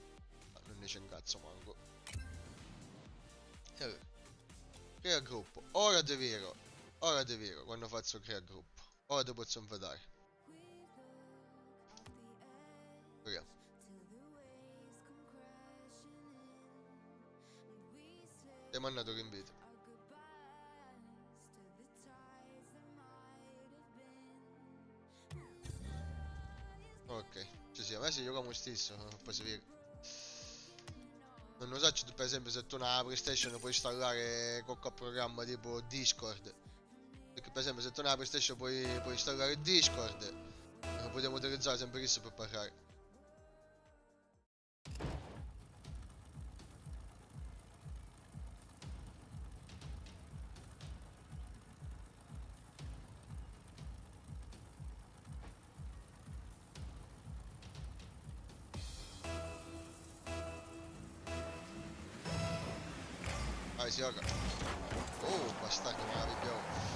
non ne c'è un cazzo manco. E allora, crea gruppo, ora te Vigo, quando faccio crea gruppo, ora te posso invitare. Vediamo. Ti ho mandato l'invito. Ok, ci siamo, adesso giochiamo stesso, poi si vede. Non lo so, per esempio se tu una PlayStation puoi installare qualche programma tipo Discord. Perché per esempio se tu una PlayStation puoi installare Discord, lo potremo utilizzare sempre questo per parlare. Vai, si gioca. Oh, bastardo, meraviglioso.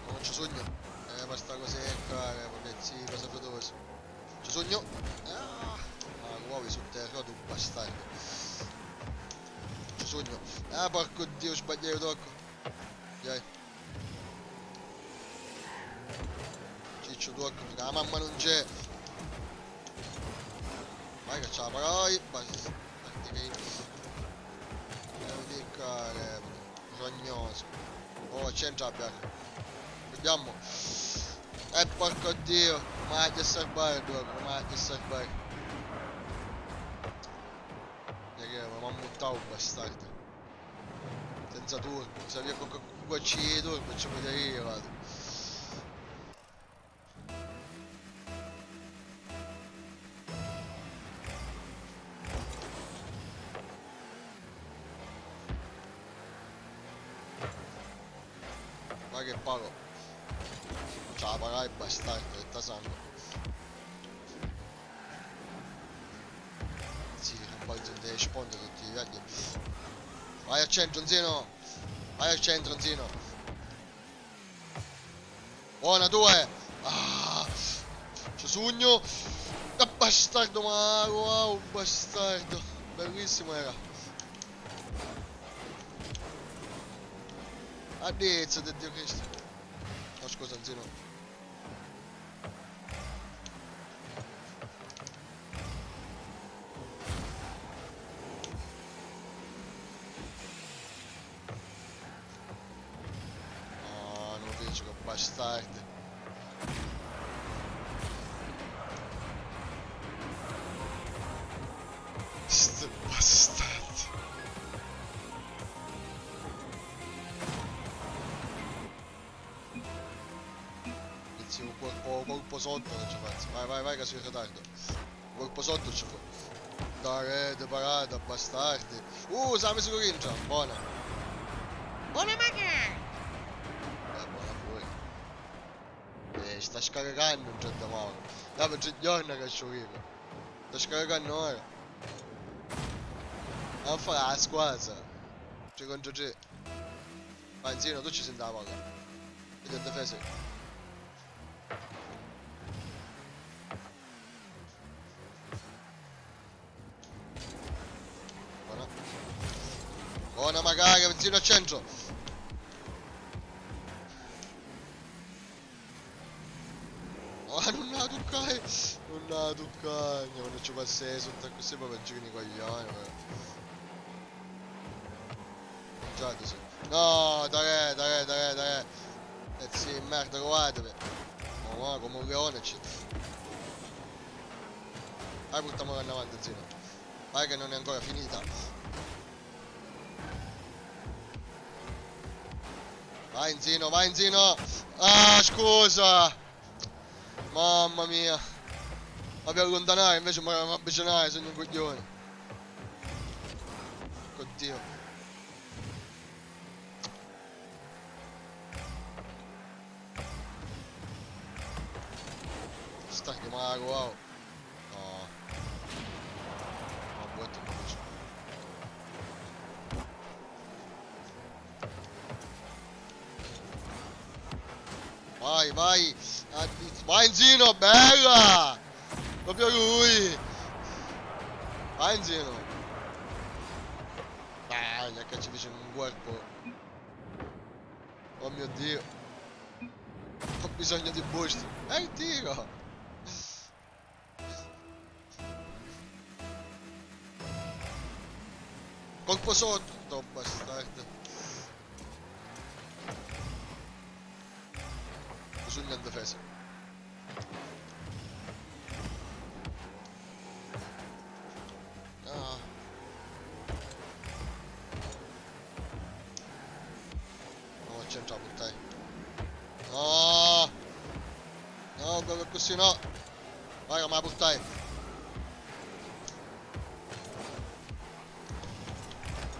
Non c'è sogno. fa sta cosetta, che sì, cosa fetosa. Ci sogno. Ah, muovi sul terra, tu bastardo. Ci sogno. Ah, porco dio, sbagliai il tocco. Dai. Ciccio tocco, la mamma non c'è. Vai che ce la farai. Basta. Devo piccare. Rognoso. Oh, c'entra bianco. Vediamo. Porco dio. Ma che salvare dopo, ma che salvare. Che mi ha buttato un bastardo. Senza turbo. Se aveva qualche goccina di turbo ci vedrei io vado. Ma che pago. Ce la pagai bastardo, detta sangue. Sì, un po' di rispondere tutti i viaggi. Vai al centro, Zino! Vai al centro, Zino! Buona, 2! Ah! C'è sogno! Ah, bastardo, ma wow, bastardo! Bellissimo era! Addizzo di Dio Cristo! No, scusa, Zino! Bastardi. Sti bastardi. Inizio un colpo sotto non ci faccio. Vai che sono in ritardo. Un colpo sotto ci fa. Da rete parata, bastardi. Siamo sicuri già. Buona. Buona magari. Sta scaricando un certo modo. Dopo c'è giorno che ci arrivo. Sta scaricando ora. Non fa la squadra. C'è contro c'è. Vai Zino, tu ci senti la paga. Vedi a difesa. Buona. Buona magari, Zino al centro. Non la toccare! Non la toccare! Quando ci passai sotto così poi per girare i coglioni però. Già sì. No, dai! Sì, merda, guardatevi! Oh, ma come un leone ci. Vai, portiamo avanti, Zino. Vai che non è ancora finita. Vai in Zino! Ah, scusa! Mamma mia! Ma per allontanare invece mi avvicinare, sono un coglione. Oddio. Sta che mago, wow. No. Ma buono invece. Vai! Vai Zino, bella! Proprio lui! Vai Zino! Dai, che ci dice un corpo! Oh mio Dio! Ho bisogno di boost! Tiro! Colpo sotto, bastardo! Bisogna in difesa. Ah. No, c'entra buttai. No! No, così no! Vai, ma la buttai.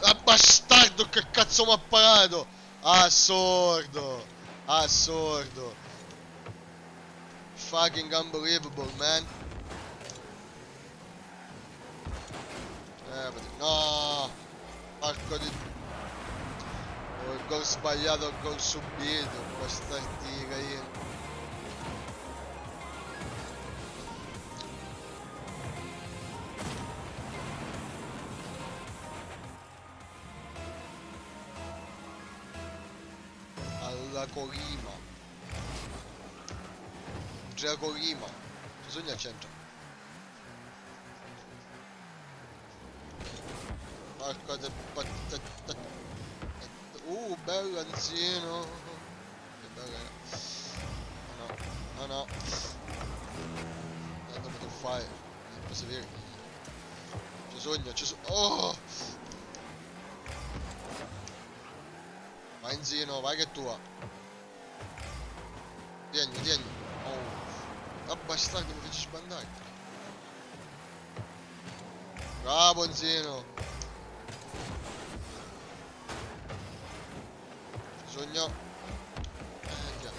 Ah, bastardo, che cazzo mi ha parato! Assurdo! Assurdo! Fucking unbelievable, man. No! Porco di... Oh, il gol sbagliato, il gol subito. Bastardi, io. Dracolima. Dracolima. Bisogna al centro. Porca de patata. Bello anzino. Che bello era. No, no. Cosa devo fare? Posso dire? Ci sogno. Oh! Vai in zino, vai che è tua. Tieni. Oh. Bastardo, mi feci sbandare. Bravo zino. Sogno. Già.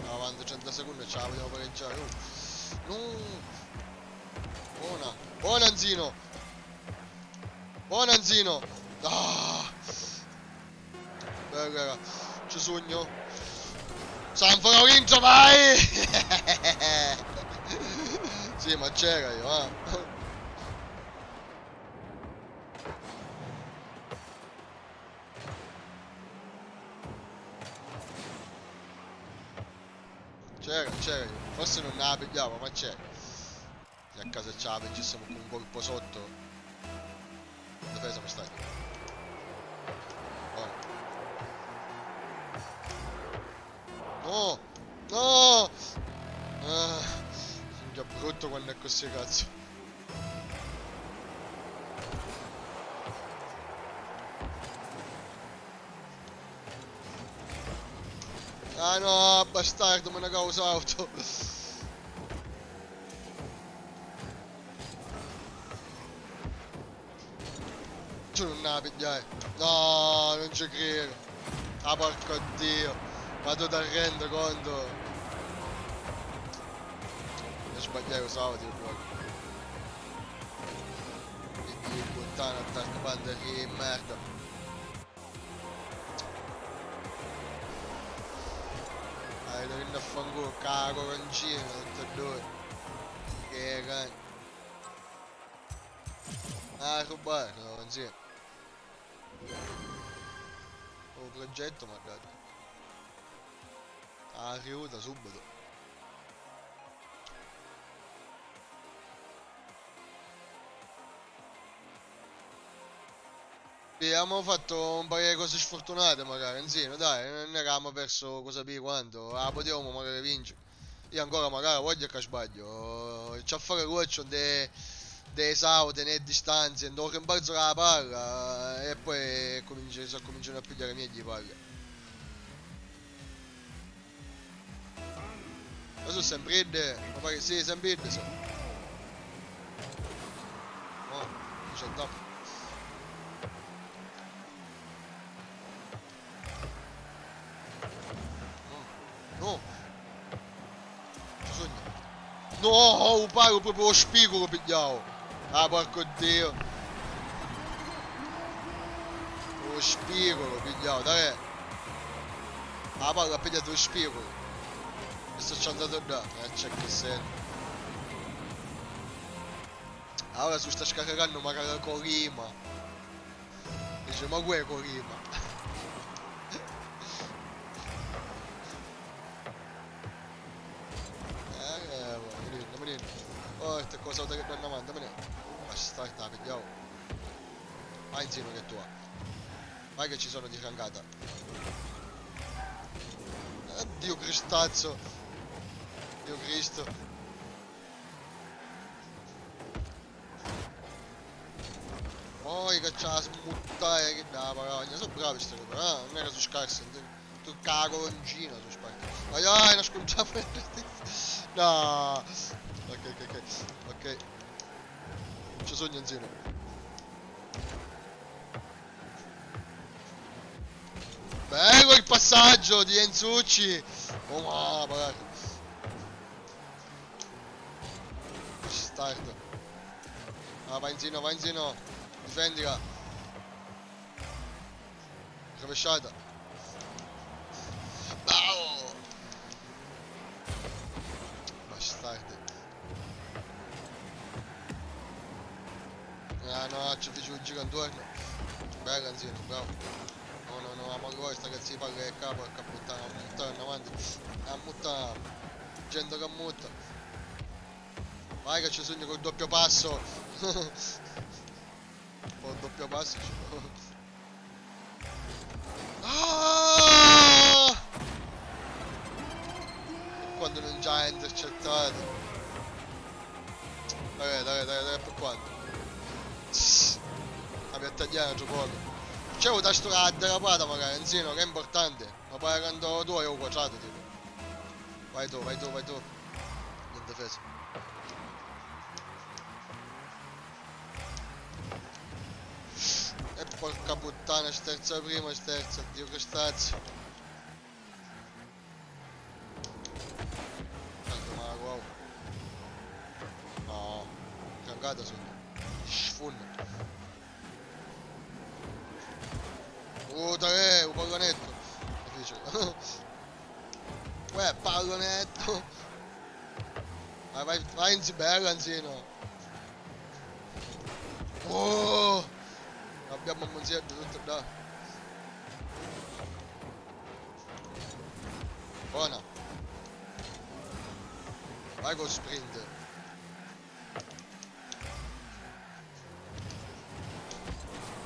Avanti 30 secondi ce la vogliamo pareggiare. No. Buona Anzino. Ah. Bello, ci sogno. San Florenzo, vai! Sì, ma c'era io, C'era io. Forse non ne la pigliavo, ma c'era. Se a casa ce la vincessimo con un colpo sotto. Difesa per stare. No! Sono già brutto quando è così, cazzo. Ah no, bastardo, me ne causa auto. Tu non la pigliai. No, non ci credo. Ah, porco dio. Vado da rendo conto. E sbagliai lo sabato poi. Di puttana, attacca banda che merda. Dai, devi andare a fanculo, cago, concino, tutte e due. Che cagno. Ah, rubare, no, insieme. Un progetto magari. Ah, riuta subito. Sì, abbiamo fatto un paio di cose sfortunate magari, insieme, dai, non eravamo perso cosa per quanto, potevamo magari vincere. Io ancora magari voglio che sbaglio, c'è a fare questo dei saute né distanze, devo rimbalzo la palla e poi cominciano a pigliare i miei di palla. Ma sono sempre idee, ma pare sì, sempre idee sono. No, non c'è tempo. No! Ci sogno. No, paro proprio lo spigolo pigliavo. Ah, porco dio. Lo spigolo pigliavo, dai. La palla ha pigliato lo spigolo. Mi sto andato da. C'è che sento. Ora si sta scaricando magari Corima. Dice, ma che è Corima? Oh, queste cose che danno avanti, me ne... Bastardo, la pigliamo. Vai insieme che tua. Vai che ci sono di fiancata. Dio Cristazzo. Dio Cristo. Poi che c'ha la smuttare che da paragna. Sono bravi queste cose, non era su scarse. Tu cago concino su spacchi. Ai, non sconciamo. No. Ok. Ci sogno insieme. Bello il passaggio di Enzucci. Oh ma guarda. Bastardo. Ah, vai in zino. Difendila. Rovesciata. bastardi. Ah no, ci fece un giro intorno. Bella Anzino, bravo. No, ma poi sta che si parla del capo, porca puttana, a muttare avanti. A muttare. Gente che mutta. Vai che ci sogno col doppio passo. Col doppio passo ci Ah! Quando non già è intercettato. Dai, per quanto? La piattagliare c'è poco. C'è un tasto la derapata magari, Enzino, che è importante. Ma poi quando tu hai un quadrato, tipo. Vai tu. In difesa. E porca puttana, sterza prima, sterza, Dio che stazio. Ma wow. No, cagata su. Sfun. Tre, un pallonetto. Difficile. Uè, pallonetto. Vai in bella, Anzino. Oh! Abbiamo un monzietto tutto là. Buona. Vai col sprint.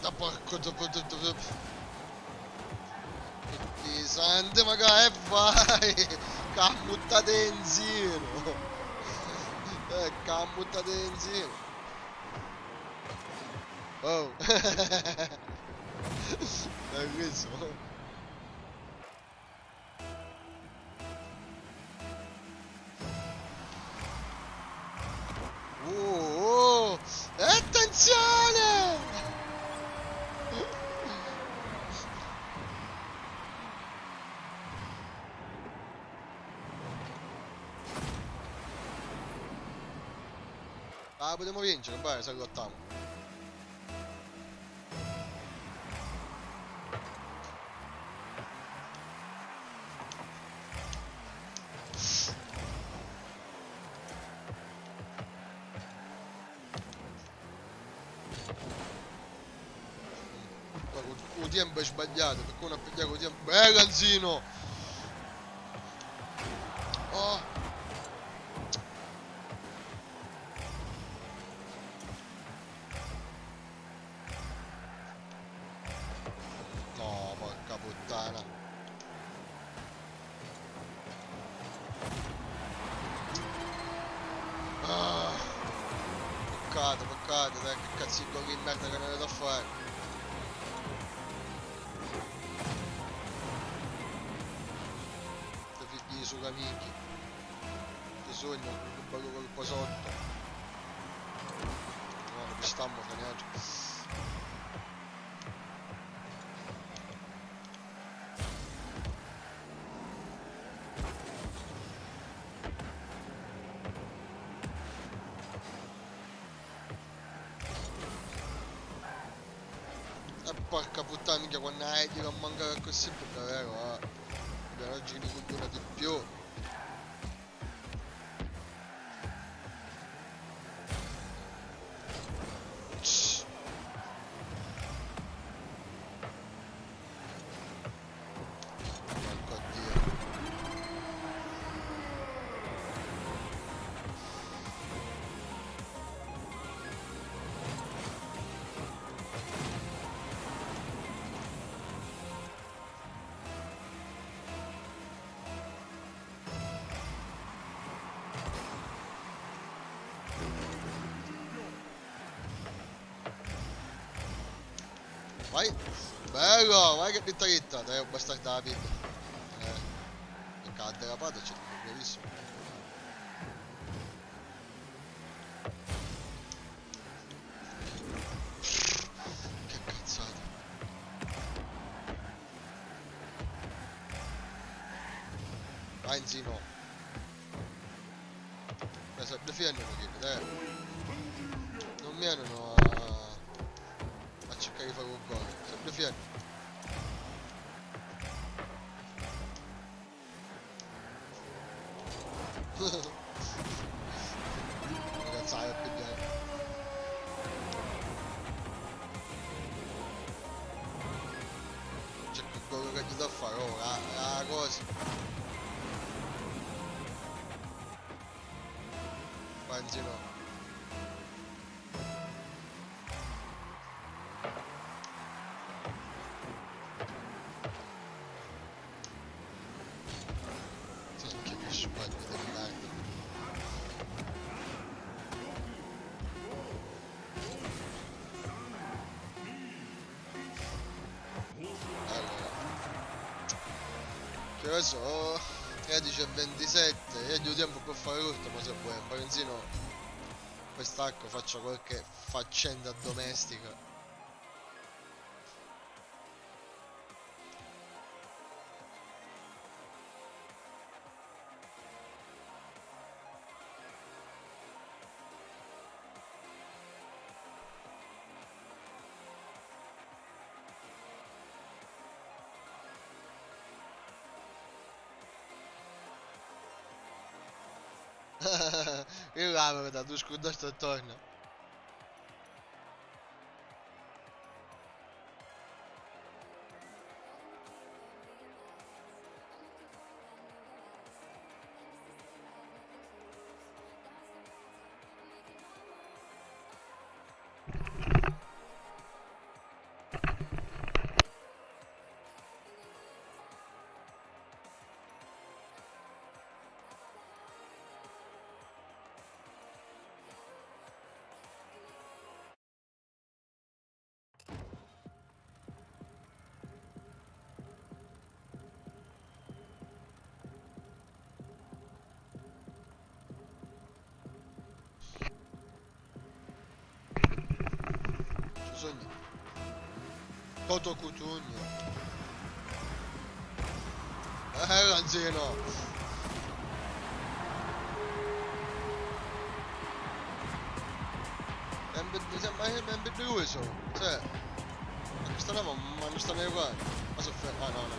Da porco pesante magari e vai. Cammuttate in giro. Cammuttate in giro. Oh. Bellissimo. Oh, attenzione! Ah, potremmo vincere, vai, se lottiamo. Il tempo è sbagliato, perché uno ha pigliato il tempo. Ganzino! Oh! No, porca puttana. Ah, peccato, dai, che cazzicco di merda che non vedo a fare. Ti figli su amici. Ti sogno, un bello colpo sotto. No, non stiamo caneggio. Porca puttana, minchia, quando hai di non mancare così, è vero, oggi mi cultura di più. Porco Dio. Vai, bello, vai che vittorietta, dai, un bastardo la pinta. Che cadde la pata, c'è bellissimo. Che cazzata. Vai in zino. Sempre fianno un pochino, dai. Non mi hanno a cercare di fare un gol. Sempre fianno. anzi no. Sì, che sbaglio del merda. Che lo so, 13 e 27, io di tempo per fare l'ultimo se vuoi, poi così no, quest'acqua faccio qualche faccenda domestica. Io la verità, tu scudato e torna. Sogni. Toto Cutugno. Lanzino. Mi sembra ben deluso. Cioè. Ma questa roba ma non stanno uguali. Ma so fermo. Ah no, no.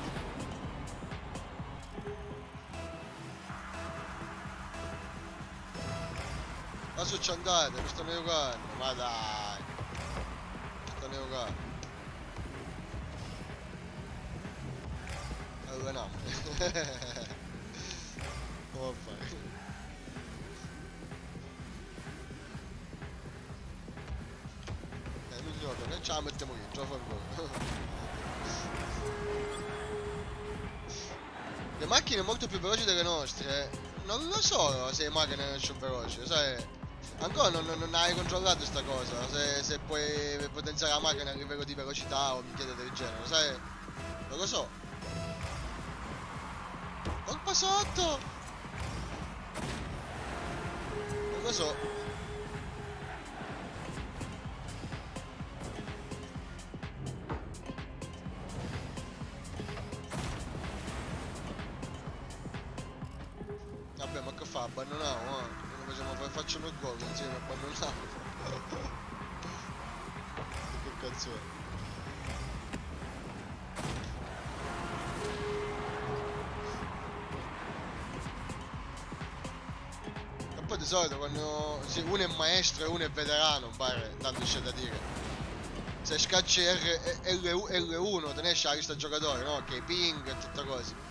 Ma su ci andate, mi stanno giocando. Ma dai. Stanno giocando. Allora no. Come fai? Non gioco, non ce la mettiamo qui, gioco ancora. Le macchine molto più veloci delle nostre. Non lo so se le macchine sono veloci, sai? Ancora non hai controllato sta cosa, se puoi potenziare la macchina a livello di velocità o minchiate del genere, sai? Non lo so. Colpa sotto! Non lo so. Vabbè, ma che fa? Abbandoniamo, non facciamo, facciamo il gol insieme, abbandoniamo. Che cazzo è? E poi di solito quando sì, uno è maestro e uno è veterano, pare, tanto c'è da dire. Se scacci L1 te ne esce la lista giocatori, no? Che ping e tutte cose.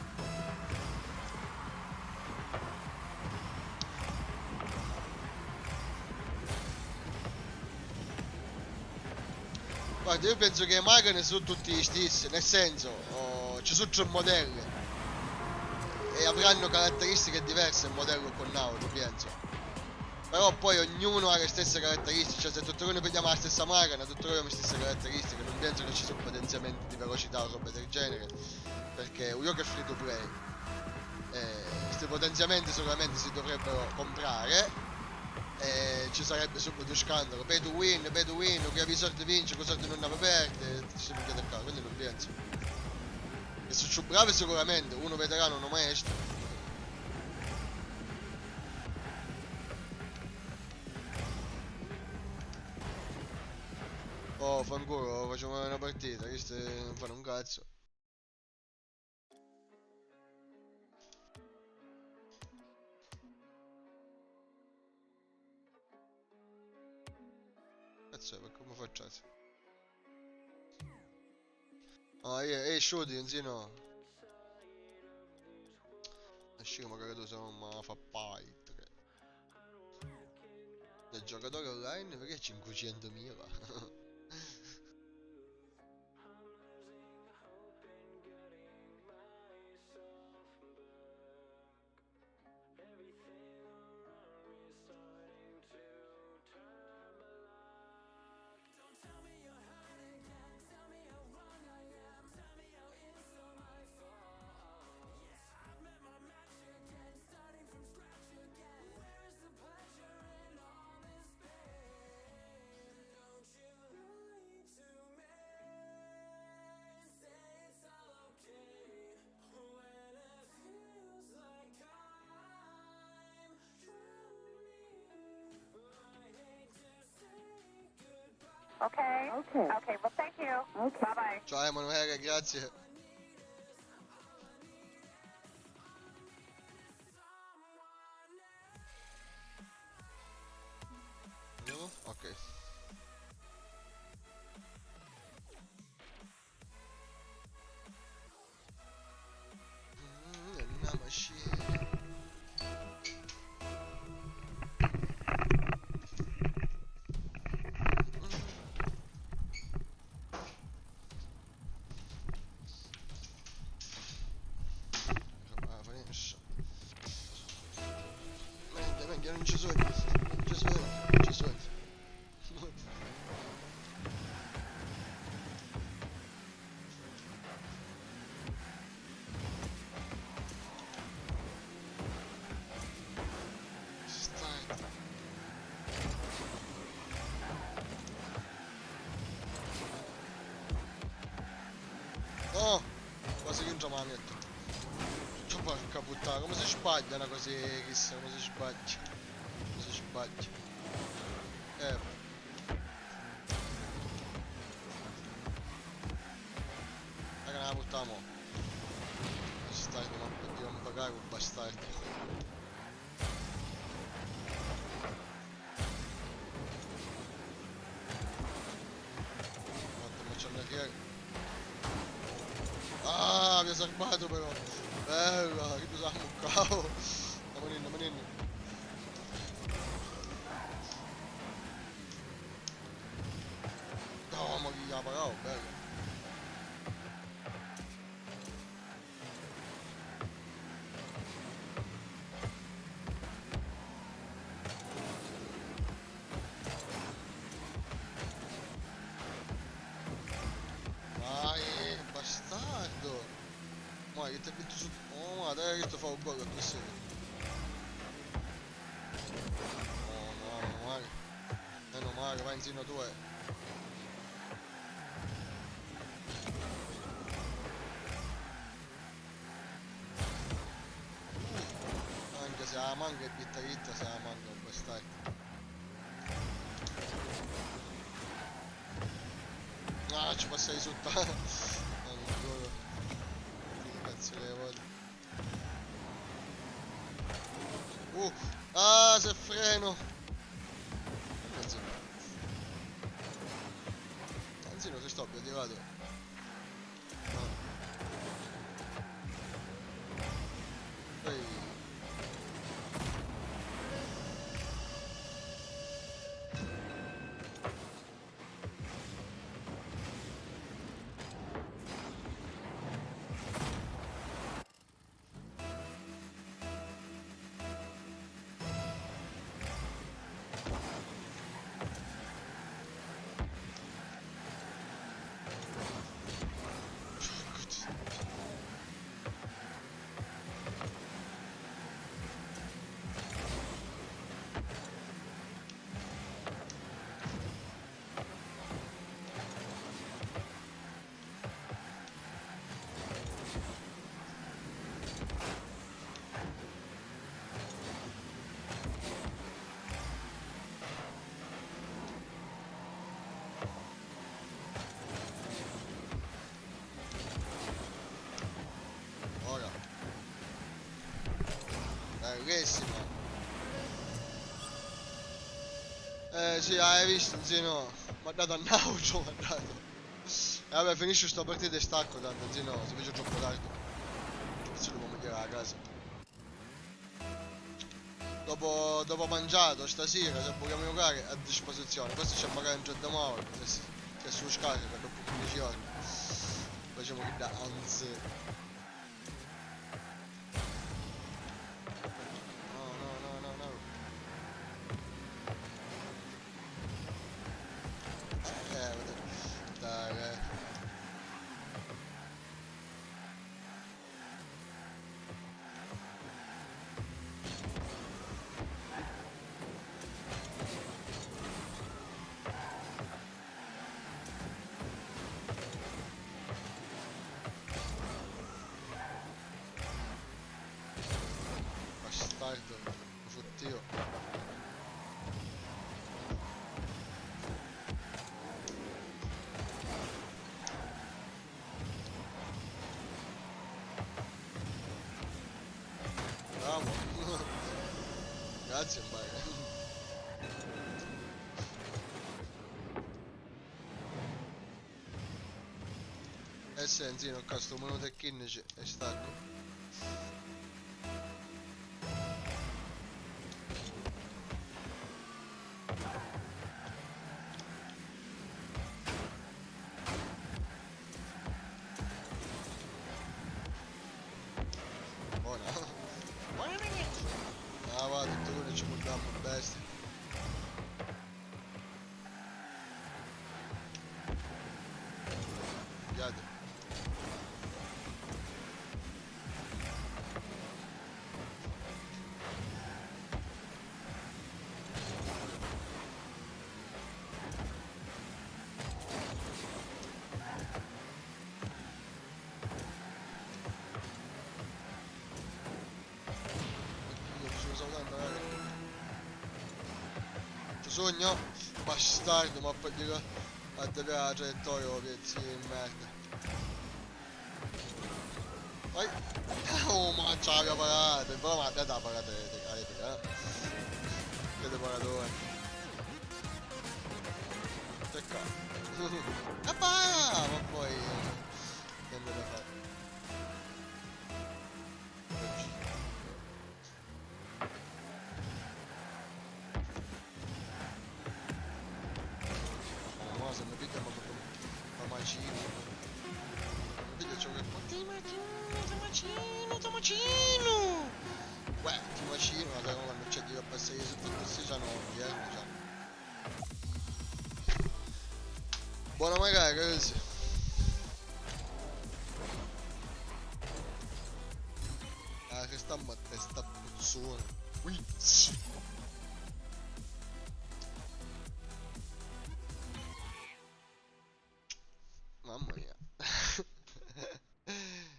Guarda, io penso che le macchine sono tutti gli stessi, nel senso, ci sono tre modelli e avranno caratteristiche diverse il modello con l'auto, penso. Però poi ognuno ha le stesse caratteristiche, cioè se tutti noi prendiamo la stessa macchina, tutti noi abbiamo le stesse caratteristiche, non penso che ci siano potenziamenti di velocità o roba del genere, perché un gioco è free to play. Questi potenziamenti sicuramente si dovrebbero comprare. Ci sarebbe subito scandalo, pay to win, chi ha i soldi vince, con soldi non ne aperte, si mi chiede qua, quindi non penso. E se ci bravi sicuramente, uno veterano, uno maestro. Oh, fanculo, facciamo una partita, questi non fanno un cazzo. Cazzo, come faccio? Ah, shooting, sì no. Esci magari tu se non mi fa fight. aspetta, giocatore online perché 500.000? Okay. Okay, well, thank you. Okay. Bye-bye. Ciao Emanuele, grazie. Andiamo? Ok. Una machine. Minchia, non ci sono. Non ci sono. Non ci sono. Start. No! Quasi che non ci mi ha detto. Porca puttana, come si sbaglia una cosa chissà, come si sbaglia. Come si sbaglia. Raga, la puttana mo. Bastardo, ma dobbiamo pagare quel bastardo. Guarda, ma c'è una chiara. Ah, mi ha salvato però. Bella, che tu un cavo. Andiamo in. No, ma chi ha pagato, bello. Vai, bastardo. Ma che ti ha vinto su... Oh, ma dai che sto fa un po' per questo. Oh no, meno male. Meno male, vai in zino 2. Anche se la manga è bitta, se la manga un bastardo. Ah, ci passai sotto. Ancora. Cazzo le volte. Ah, se freno. Anzino, se sto più arrivato. No. Ehi. Bellissimo. Sì, hai visto, zino. Mi ha dato a nauso, mi ha dato. E vabbè, finisce sta partita e stacco, tanto, zino, si fece troppo tardi. Se lo può mettere a casa. dopo mangiato stasera, se vogliamo giocare a disposizione. Questo c'è magari un giorno nuovo, se su scarica dopo 15 giorni. Facciamo che da anzi. No. Dai. Bastardo, lo fottio. Bravo. Grazie, Mbaga. Senti, non casto un minuto e 15 e stacco. Buona. Ah, va, tutto quello ci portiamo bestia. Guardate. Oddio, sto salutando, sogno, bastardo, ma poi dico a te la traiettoria, pezzi di merda. Vai! Oh, ma c'ha la parata, però ma da parata epica, che te paratore. Peccato. Ma poi niente da fare. Ma se mi picchia ma macino. Mi picchia ciò che ti macino. Uè, ti macino, ma sai quando c'è di passare su tutti questi gianotti, diciamo. Buona magari, così. Ah, che sta a testa puzzone. Wizz. Mamma mia.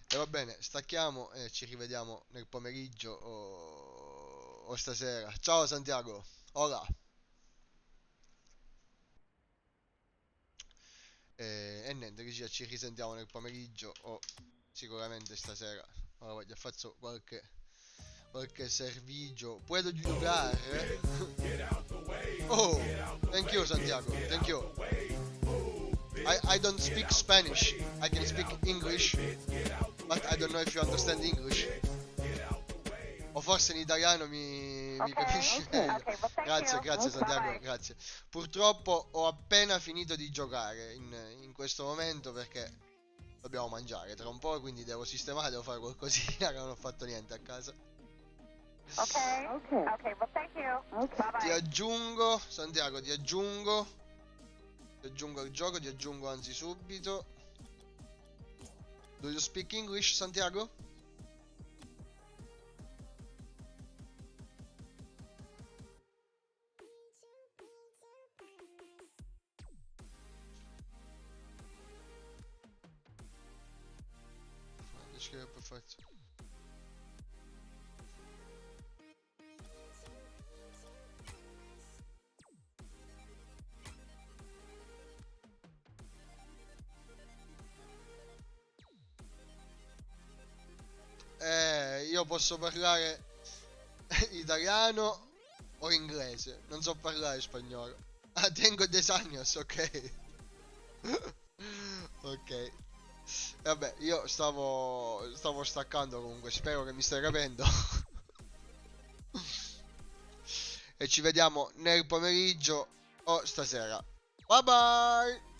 E va bene, stacchiamo e ci rivediamo nel pomeriggio o stasera. Ciao Santiago. Hola. E niente, regia, ci risentiamo nel pomeriggio o sicuramente stasera. Ora voglio fare qualche servigio. Puedo giocare? Oh, thank you Santiago, thank you. I don't speak Spanish. I can speak English, but I don't know if you understand English. O forse in italiano mi capisci meglio. Okay, well, thank Grazie, you. grazie Santiago, Bye. grazie. Purtroppo ho appena finito di giocare in questo momento perché dobbiamo mangiare tra un po', quindi devo sistemare, devo fare qualcosina che non ho fatto niente a casa. Okay. Okay, well, thank you. Bye Ti bye. aggiungo, Santiago, ti aggiungo al gioco, ti aggiungo anzi subito. Do you speak English, Santiago? Scrive perfetto. Io posso parlare italiano o inglese, non so parlare spagnolo. Ah, tengo 10 años, ok. Ok. Vabbè, io stavo staccando comunque, spero che mi stai capendo. e ci vediamo nel pomeriggio o stasera. Bye bye!